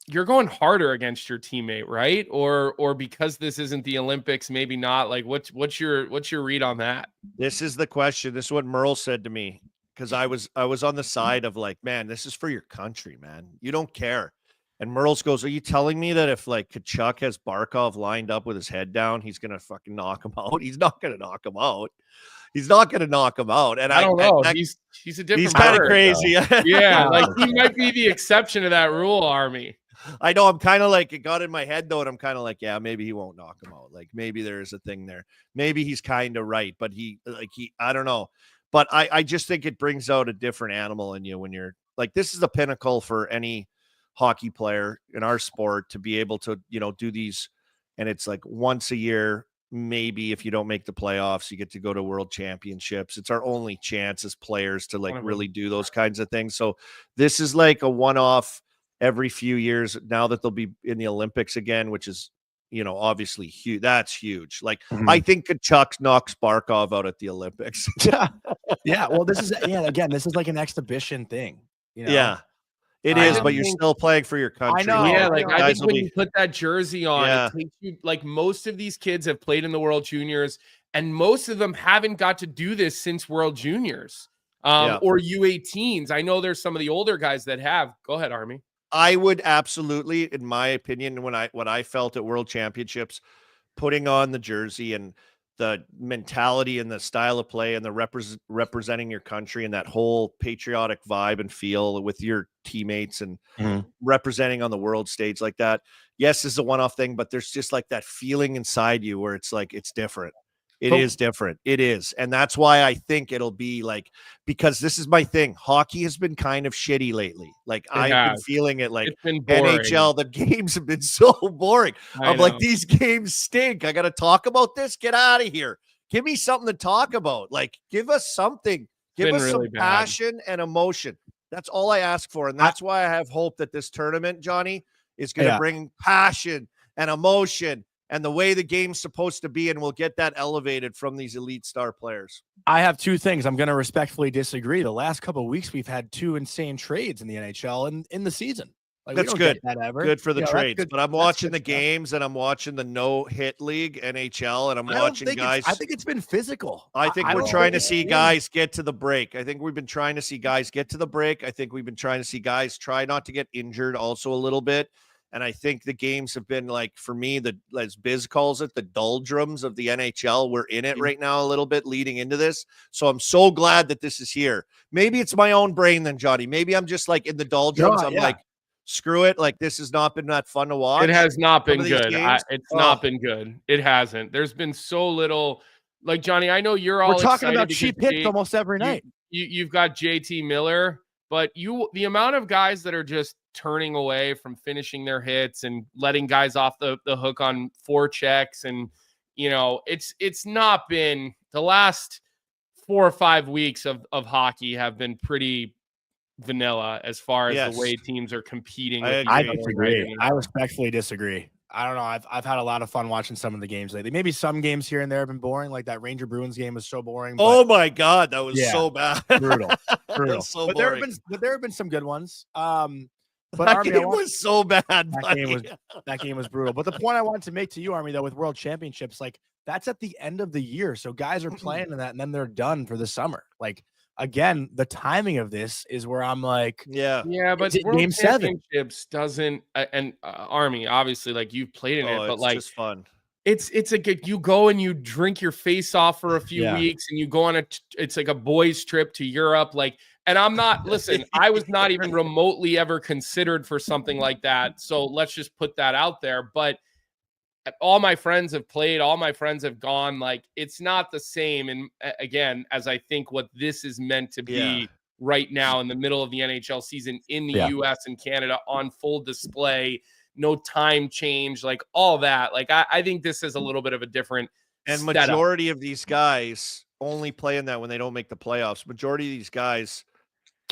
You're going harder against your teammate, right? Or because this isn't the Olympics, maybe not. Like, what's your read on that? This is the question. This is what Merle said to me, because I was on the side of like, man, this is for your country, man. You don't care. And Merles goes, are you telling me that if like Kachuk has Barkov lined up with his head down, he's gonna fucking knock him out? He's not gonna knock him out. And I don't know. He's a different. He's kind of crazy. Yeah, like he might be the exception to that rule, Army. I know I'm kind of like, it got in my head though, and I'm kind of like, yeah, maybe he won't knock him out. Like maybe there's a thing there. Maybe he's kind of right, but I don't know. But I just think it brings out a different animal in you when you're like, this is the pinnacle for any hockey player in our sport to be able to, do these. And it's like once a year, maybe if you don't make the playoffs, you get to go to world championships. It's our only chance as players to like really do those kinds of things. So this is like a one-off every few years now that they'll be in the Olympics again, which is, obviously huge. That's huge. Like I think Kachuk knocks Barkov out at the Olympics. Yeah. Well, this is like an exhibition thing. Yeah, it is, but you're still playing for your country. I know. Yeah, like I think when you put that jersey on, it takes you, like most of these kids have played in the World Juniors, and most of them haven't got to do this since World Juniors or U18s. I know there's some of the older guys that have. Go ahead, Army. I would absolutely, in my opinion, what I felt at World Championships, putting on the jersey and the mentality and the style of play and the representing your country and that whole patriotic vibe and feel with your teammates and representing on the world stage like that. Yes, this is a one-off thing, but there's just like that feeling inside you where it's like, it's different. It is different. It is. And that's why I think it'll be like, because this is my thing. Hockey has been kind of shitty lately. Like I've been feeling it like it's been boring. NHL, the games have been so boring. I'm like, these games stink. I got to talk about this. Get out of here. Give me something to talk about. Like, give us something. Give us some passion and emotion. That's all I ask for. And that's why I have hope that this tournament, Johnny, is going to bring passion and emotion and the way the game's supposed to be, and we'll get that elevated from these elite star players. I have two things. I'm going to respectfully disagree. The last couple of weeks, we've had two insane trades in the NHL and in the season. Like, that's good. Good for the trades. But I'm watching the games, and I'm watching the no-hit league, NHL, and I'm watching guys. I think it's been physical. I think we're trying to see guys get to the break. I think we've been trying to see guys get to the break. I think we've been trying to see guys try not to get injured also a little bit. And I think the games have been like, for me, as Biz calls it, the doldrums of the NHL. We're in it right now a little bit leading into this. So I'm so glad that this is here. Maybe it's my own brain then, Johnny. Maybe I'm just like in the doldrums. I'm like, screw it. Like, this has not been that fun to watch. It has not been good. It's not been good. It hasn't. There's been so little. Like, Johnny, I know we're talking about cheap hits almost every night. You've got JT Miller, but the amount of guys that are just turning away from finishing their hits and letting guys off the hook on forechecks. And, it's not been the last 4 or 5 weeks of hockey have been pretty vanilla as far as the way teams are competing. I disagree. I respectfully disagree. I don't know. I've had a lot of fun watching some of the games lately. Maybe some games here and there have been boring. Like that Ranger Bruins game was so boring. Oh my God. That was so bad. Brutal. So but boring. there have been some good ones. But that Army, game was so bad. That game was brutal. But the point I wanted to make to you, Army, though, with World Championships, like that's at the end of the year. So guys are playing in that and then they're done for the summer. Like, again, the timing of this is where I'm like, but Game 7 doesn't, and Army, obviously, like you've played in it, but it's like just fun. It's like you go and you drink your face off for a few weeks and you go on it's like a boys trip to Europe. Like, and I'm not, listen, I was not even remotely ever considered for something like that. So let's just put that out there. But all my friends have played, all my friends have gone. Like, it's not the same. And again, as I think what this is meant to be right now in the middle of the NHL season in the US and Canada on full display, no time change, like all that. Like, I think this is a little bit of a different and setup. Majority of these guys only play in that when they don't make the playoffs. Majority of these guys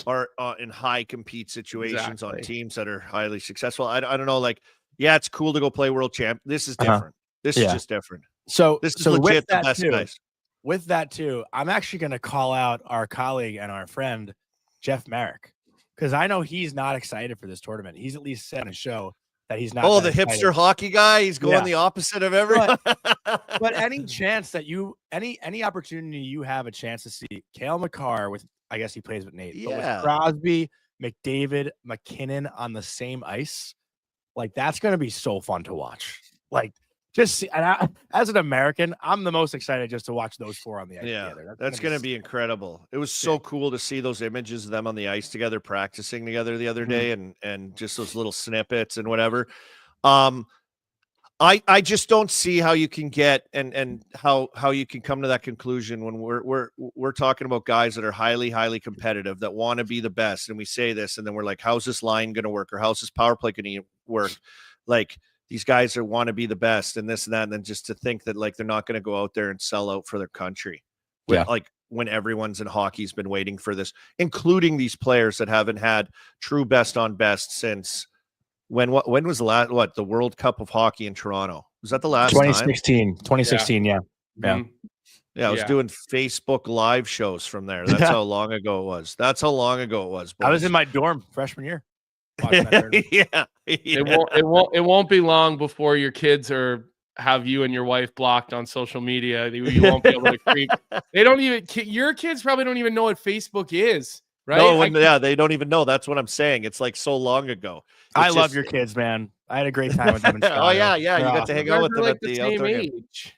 are in high compete situations on teams that are highly successful. I don't know. Like, it's cool to go play world champ. This is different. This is just different. So this is legit the best guys. With that too, I'm actually going to call out our colleague and our friend, Jeff Merrick, because I know he's not excited for this tournament. He's at least said on a show that he's not. Oh, the hipster hockey guy. He's going the opposite of everyone. But any chance that any opportunity you have a chance to see Cale Makar with, I guess he plays with Nate, but with Crosby, McDavid, McKinnon on the same ice, like that's going to be so fun to watch. Like just see, as an American, I'm the most excited just to watch those four on the ice together. That's going to be incredible. It was so cool to see those images of them on the ice together, practicing together the other day, and just those little snippets and whatever. I just don't see how you can get and how you can come to that conclusion when we're talking about guys that are highly competitive, that want to be the best, and we say this, and then we're like, how's this line going to work, or how's this power play going to work? Like, these guys are want to be the best and this and that, and then just to think that like they're not going to go out there and sell out for their country. Like when everyone's in hockey's been waiting for this, including these players that haven't had true best on best since when was the last the World Cup of Hockey in Toronto? Was that the last 2016? 2016, yeah. Mm-hmm. I was doing Facebook live shows from there. That's how long ago it was. Boys. I was in my dorm freshman year. It won't be long before your kids have you and your wife blocked on social media. You won't be able to creep. They don't even. Your kids probably don't even know what Facebook is, right? No, they don't even know. That's what I'm saying. It's like so long ago. I love your kids, man. I had a great time with them in Chicago. Oh yeah, you They're got awesome. to hang out with them like at the the same outdoor game. age.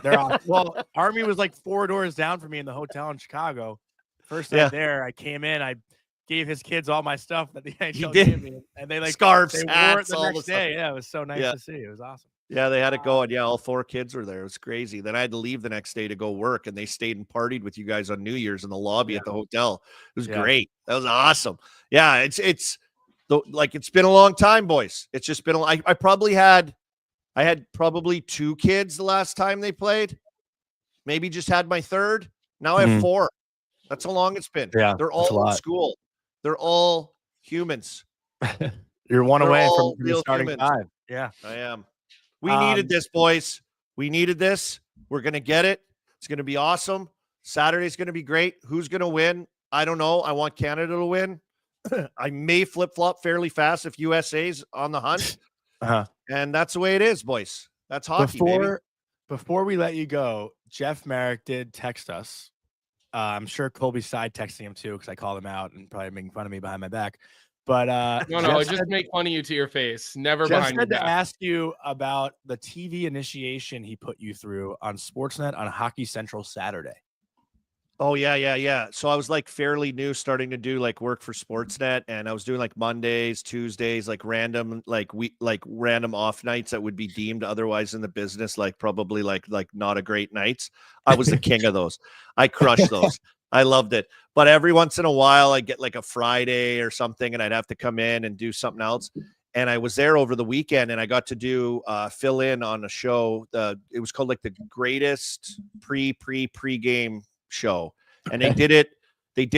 They're awesome. Well, Army was like 4 doors down from me in the hotel in Chicago. First night there, I came in. I gave his kids all my stuff that the NHL gave me, and they like scarves, they hats, wore it the all next the day. stuff. Yeah, it was so nice to see. It was awesome. Yeah, they had it going. Yeah, all 4 kids were there. It was crazy. Then I had to leave the next day to go work, and they stayed and partied with you guys on New Year's in the lobby at the hotel. It was great. That was awesome. Yeah, it's been a long time, boys. It's just been. I had probably 2 kids the last time they played. Maybe just had my 3rd. Now I have 4. That's how long it's been. Yeah, they're all in school. They're all humans. You're one away from the starting humans. 5. Yeah, I am. We needed this, boys. We needed this. We're going to get it. It's going to be awesome. Saturday's going to be great. Who's going to win? I don't know. I want Canada to win. I may flip-flop fairly fast if USA's on the hunt. And that's the way it is, boys. That's hockey, baby. Before we let you go, Jeff Merrick did text us. I'm sure Colby's side texting him too, because I called him out and probably making fun of me behind my back. But no, just make fun of you to your face. Never behind your back. To ask you about the TV initiation he put you through on Sportsnet on Hockey Central Saturday. Oh yeah. So I was like fairly new, starting to do like work for Sportsnet, and I was doing like Mondays, Tuesdays, like random random off nights that would be deemed otherwise in the business like probably like not a great nights. I was the king of those. I crushed those. I loved it. But every once in a while, I'd get like a Friday or something, and I'd have to come in and do something else. And I was there over the weekend, and I got to do fill in on a show. It was called like the greatest pre-game show. And they did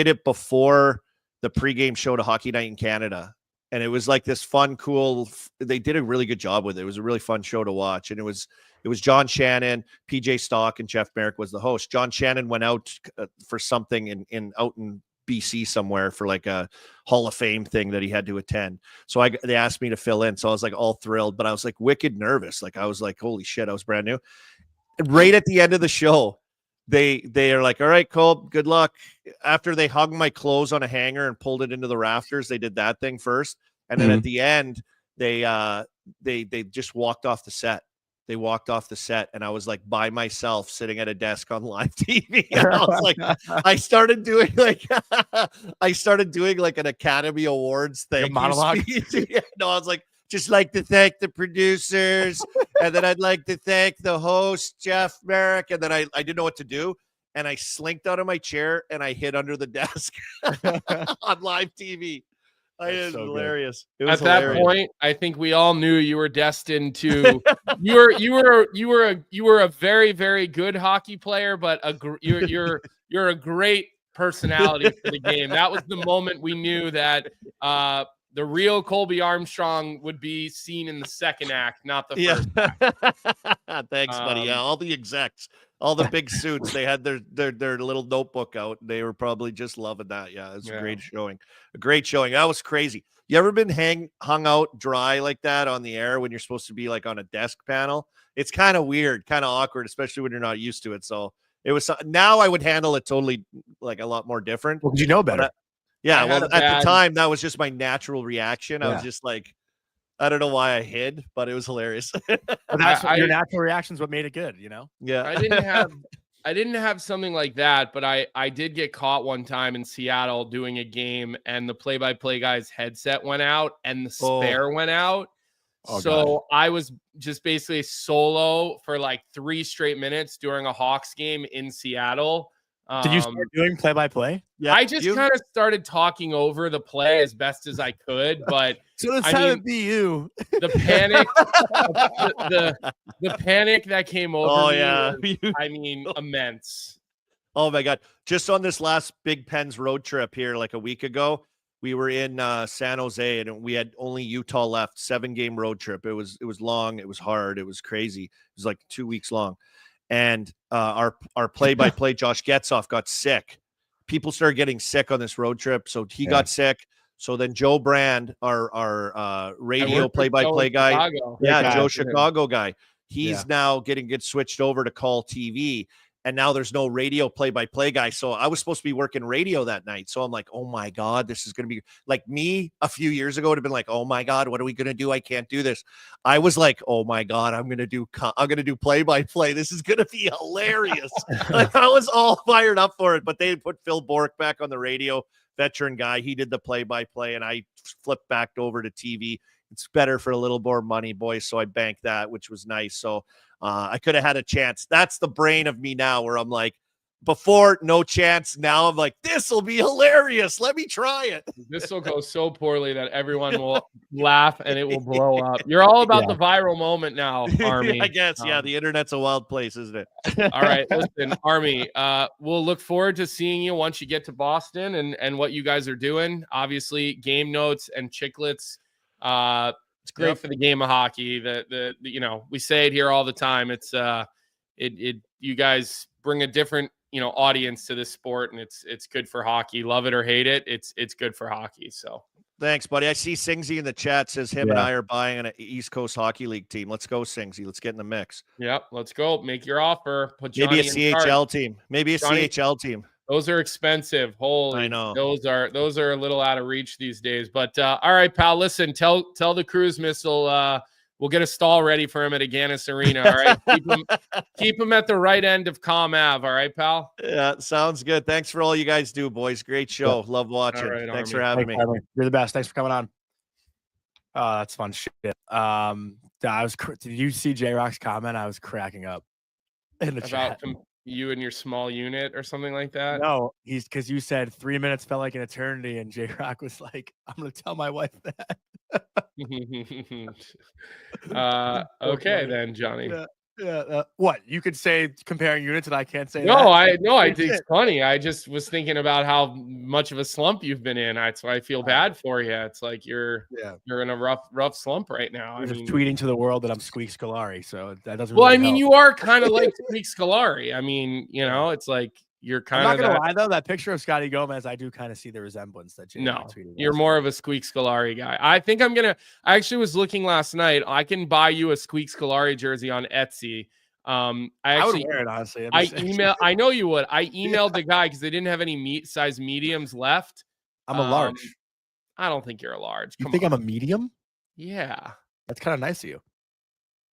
it before the pregame show to Hockey Night in Canada. And it was like this fun, cool, they did a really good job with it. It was a really fun show to watch. And it was John Shannon, PJ Stock, and Jeff Merrick was the host. John Shannon went out for something out in BC somewhere for like a Hall of Fame thing that he had to attend. So they asked me to fill in. So I was like all thrilled, but I was like wicked nervous. Like I was like, holy shit, I was brand new. And right at the end of the show, they are like, all right, Cole, good luck. After they hung my clothes on a hanger and pulled it into the rafters, they did that thing first. And then at the end, they just walked off the set. They walked off the set, and I was like by myself sitting at a desk on live TV. And I was like, I started doing like an Academy Awards thing. Monologue. No, I was like, just like to thank the producers, and then I'd like to thank the host, Jeff Merrick. And then I didn't know what to do. And I slinked out of my chair and I hid under the desk on live TV. It was hilarious. It was hilarious. That point, I think we all knew you were destined to. you were a very, very good hockey player, but you're a great personality for the game. That was the moment we knew that the real Colby Armstrong would be seen in the second act, not the first act. Thanks, buddy. Yeah, all the execs, all the big suits, they had their little notebook out. They were probably just loving that. Yeah, it was a great showing. A great showing. That was crazy. You ever been hung out dry like that on the air when you're supposed to be like on a desk panel? It's kind of weird, kind of awkward, especially when you're not used to it. So it was. Now I would handle it totally like a lot more different. Well, you know better. At the time, that was just my natural reaction. I was just like, I don't know why I hid, but it was hilarious. But that's your natural reactions. What made it good, Yeah. I didn't have something like that, but I did get caught one time in Seattle doing a game, and the play-by-play guy's headset went out and the spare went out. Oh, so God. I was just basically solo for like 3 straight minutes during a Hawks game in Seattle. Did you start doing play-by-play? Yeah. I just kind of started talking over the play as best as I could, but so let's have it be you. The panic, the panic that came over me was, immense. Oh my God. Just on this last Big Pens road trip here, like a week ago, we were in San Jose and we had only Utah left, 7-game road trip. It was long. It was hard. It was crazy. It was like 2 weeks long. And our play-by-play Josh Getzoff got sick. People started getting sick on this road trip. So he got sick. So then Joe Brand, our radio play-by-play guy. Joe Chicago guy. He's now getting switched over to call TV. And now there's no radio play-by-play guy. So I was supposed to be working radio that night. So I'm like, oh my God, this is going to be like me a few years ago would have been like, oh my God, what are we going to do? I can't do this. I was like, oh my God, I'm going to do play-by-play. This is going to be hilarious. Like, I was all fired up for it, but they put Phil Bork back on the radio, veteran guy. He did the play-by-play and I flipped back over to TV. It's better for a little more money, boys. So I banked that, which was nice. So I could have had a chance. That's the brain of me now where I'm like, before, no chance. Now I'm like, this will be hilarious. Let me try it. This will go so poorly that everyone will laugh and it will blow up. You're all about the viral moment now, Army. I guess. The internet's a wild place, isn't it? All right. Listen, Army, we'll look forward to seeing you once you get to Boston and what you guys are doing. Obviously, game notes and chiclets. It's great for the game of hockey. The we say it here all the time. It's you guys bring a different audience to this sport, and it's good for hockey. Love it or hate it, it's good for hockey. So thanks, buddy. I see Singsy in the chat says him and I are buying an East Coast Hockey League team. Let's go, Singsy. Let's get in the mix. Yep, let's go. Make your offer. Put Johnny maybe a CHL team. Maybe a CHL team. Those are expensive. Holy, I know. Those are a little out of reach these days. But all right, pal. Listen, tell the cruise missile. We'll get a stall ready for him at Aganis Arena. All right, keep him at the right end of Com Ave. All right, pal. Yeah, sounds good. Thanks for all you guys do, boys. Great show. Love watching. Right, thanks Army. for having me. You're the best. Thanks for coming on. Oh, that's fun shit. Did you see J-Rock's comment? I was cracking up in the chat. You and your small unit or something like that? No, because you said 3 minutes felt like an eternity, and J-Rock was like, I'm going to tell my wife that. Okay, then, Johnny. What? You could say comparing units and I can't say no, that? I think it's funny. I just was thinking about how much of a slump you've been in. So I feel bad for you. It's like you're in a rough slump right now. I'm just tweeting to the world that I'm Squeak Scolari, so that doesn't Well, really I mean, help. you are kind of like Squeak Scolari. I mean, it's like you're kind of. I'm not gonna lie though, that picture of Scotty Gomez, I do kind of see the resemblance that No, you're more of a Squeak Scolari guy. I think I actually was looking last night. I can buy you a Squeak Scolari jersey on Etsy. I would wear it, honestly. I know you would. I emailed the guy because they didn't have any size mediums left. I'm a large. I don't think you're a large. You think I'm a medium? Yeah. That's kind of nice of you.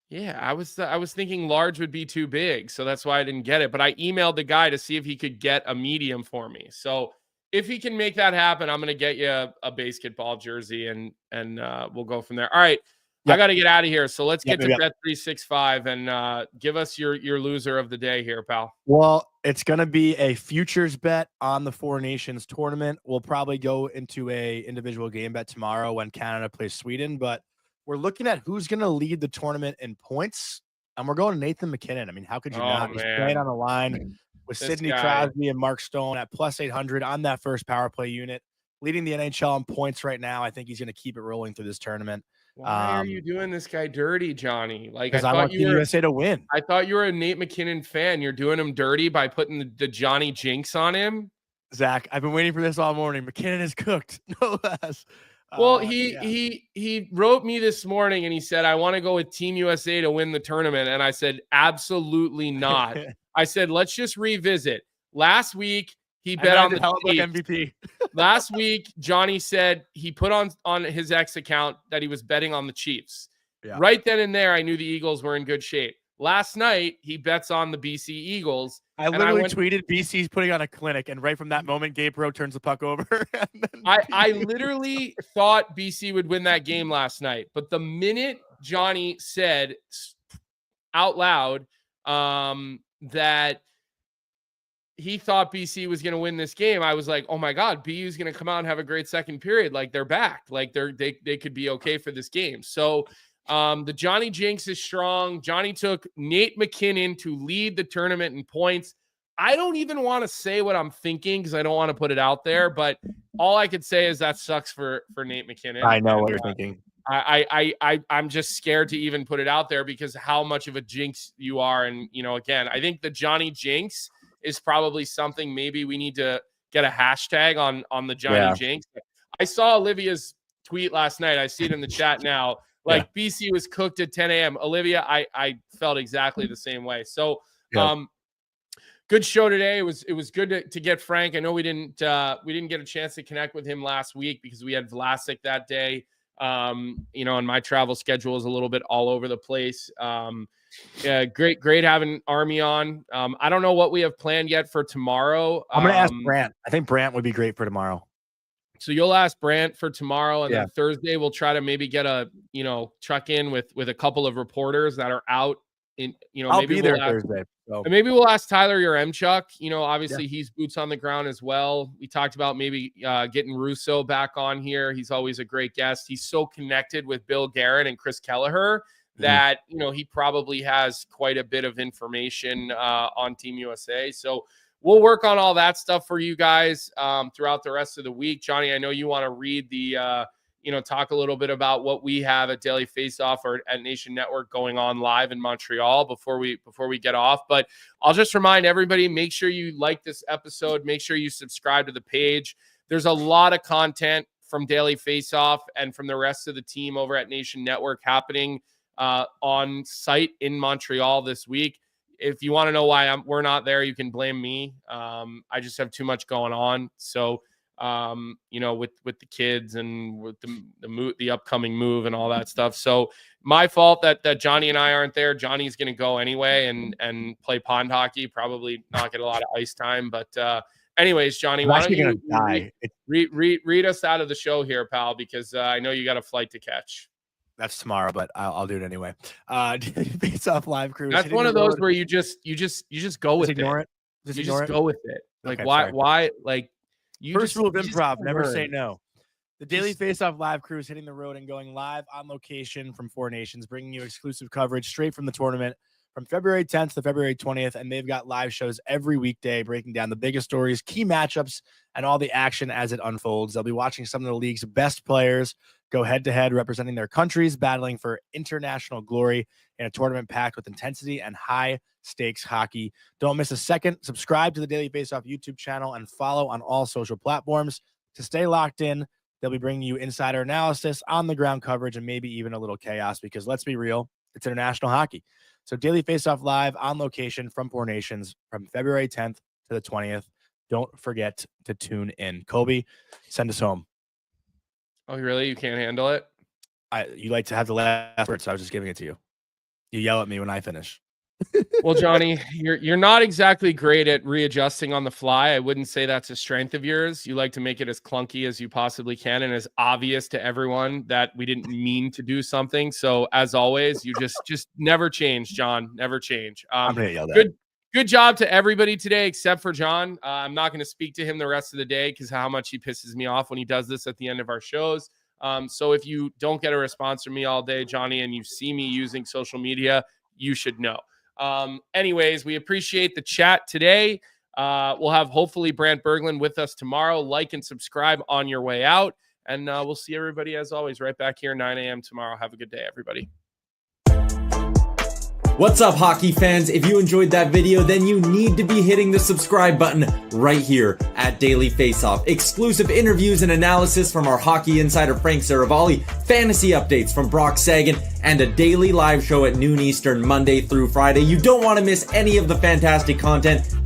Yeah, I was thinking large would be too big, so that's why I didn't get it. But I emailed the guy to see if he could get a medium for me. So if he can make that happen, I'm gonna get you a basketball jersey and we'll go from there. All right. Yep. I got to get out of here. So let's get to Bet365 and give us your loser of the day here, pal. Well, it's going to be a futures bet on the Four Nations tournament. We'll probably go into a individual game bet tomorrow when Canada plays Sweden, but we're looking at who's going to lead the tournament in points. And we're going to Nathan McKinnon. I mean, how could you not? He's playing on the line with Sidney Crosby and Mark Stone at plus 800 on that first power play unit, leading the NHL in points right now. I think he's going to keep it rolling through this tournament. Why are you doing this guy dirty, Johnny? Like, I want the USA to win. I thought you were a Nate McKinnon fan. You're doing him dirty by putting the Johnny jinx on him. Zach, I've been waiting for this all morning. McKinnon is cooked. No less. Well, he wrote me this morning and he said, I want to go with Team USA to win the tournament. And I said, absolutely not. I said, let's just revisit. Last week, he bet on the Chiefs. MVP. last week, Jonny said he put on his X account that he was betting on the Chiefs. Yeah. Right then and there, I knew the Eagles were in good shape. Last night, he bets on the BC Eagles. I literally tweeted BC's putting on a clinic, and right from that moment, Gabe Rowe turns the puck over. I literally thought BC would win that game last night, but the minute Jonny said out loud that he thought BC was going to win this game, I was like, oh my God, BU is going to come out and have a great second period. Like they're back. Like they could be okay for this game. So the Jonny jinx is strong. Jonny took Nate McKinnon to lead the tournament in points. I don't even want to say what I'm thinking because I don't want to put it out there, but all I could say is that sucks for Nate McKinnon. I know what you're thinking. I'm just scared to even put it out there because how much of a jinx you are. And, again, I think the Jonny jinx is probably something maybe we need to get a hashtag on the Jonny jinx. I saw Olivia's tweet last night. I see it in the chat now. BC was cooked at 10 a.m. Olivia, I felt exactly the same way. So, good show today. It was good to get Frank. I know we didn't get a chance to connect with him last week because we had Vlasic that day. And my travel schedule is a little bit all over the place. Great having Army on. I don't know what we have planned yet for tomorrow. I'm going to ask Brant. I think Brant would be great for tomorrow. So you'll ask Brant for tomorrow, and then Thursday we'll try to maybe get check in with a couple of reporters that are out. I'll be there Thursday. So. And maybe we'll ask Tyler Yaremchuk. Obviously he's boots on the ground as well. We talked about maybe getting Russo back on here. He's always a great guest. He's so connected with Bill Guerin and Chris Kelleher that, he probably has quite a bit of information on Team USA. So we'll work on all that stuff for you guys throughout the rest of the week. Jonny, I know you want to read the talk a little bit about what we have at Daily Faceoff or at Nation Network going on live in Montreal before we get off. But I'll just remind everybody, make sure you like this episode. Make sure you subscribe to the page. There's a lot of content from Daily Faceoff and from the rest of the team over at Nation Network happening on site in Montreal this week. If you want to know why we're not there, you can blame me. I just have too much going on. So, with the kids and with the upcoming move and all that stuff. So my fault that Jonny and I aren't there. Johnny's going to go anyway and play pond hockey, probably not get a lot of ice time. But anyways, Jonny, why don't you read us out of the show here, pal, because I know you got a flight to catch. That's tomorrow, but I'll do it anyway. Face Off Live Crew. That's one of those where you just go with it. You just go with it. Like okay, why? Like first rule of improv: never say no. The Daily Face Off Live Crew is hitting the road and going live on location from 4 nations, bringing you exclusive coverage straight from the tournament from February 10th to February 20th. And they've got live shows every weekday, breaking down the biggest stories, key matchups, and all the action as it unfolds. They'll be watching some of the league's best players go head-to-head, representing their countries, battling for international glory in a tournament packed with intensity and high-stakes hockey. Don't miss a second. Subscribe to the Daily Face-Off YouTube channel and follow on all social platforms to stay locked in. They'll be bringing you insider analysis, on-the-ground coverage, and maybe even a little chaos because, let's be real, it's international hockey. So Daily Face-Off Live on location from 4 nations from February 10th to the 20th. Don't forget to tune in. Colby, send us home. Oh, really? You can't handle it? You like to have the last word, so I was just giving it to you. You yell at me when I finish. Well, Jonny, you're not exactly great at readjusting on the fly. I wouldn't say that's a strength of yours. You like to make it as clunky as you possibly can and as obvious to everyone that we didn't mean to do something. So, as always, you just never change, John. Never change. I'm gonna yell that. Good job to everybody today, except for John. I'm not going to speak to him the rest of the day because how much he pisses me off when he does this at the end of our shows. So if you don't get a response from me all day, Jonny, and you see me using social media, you should know. Anyways, we appreciate the chat today. We'll have hopefully Brant Berglund with us tomorrow. Like and subscribe on your way out. And we'll see everybody, as always, right back here 9 a.m. tomorrow. Have a good day, everybody. What's up, hockey fans? If you enjoyed that video, then you need to be hitting the subscribe button right here at Daily Faceoff. Exclusive interviews and analysis from our hockey insider Frank Seravalli, fantasy updates from Brock Sagan, and a daily live show at noon Eastern, Monday through Friday. You don't want to miss any of the fantastic content.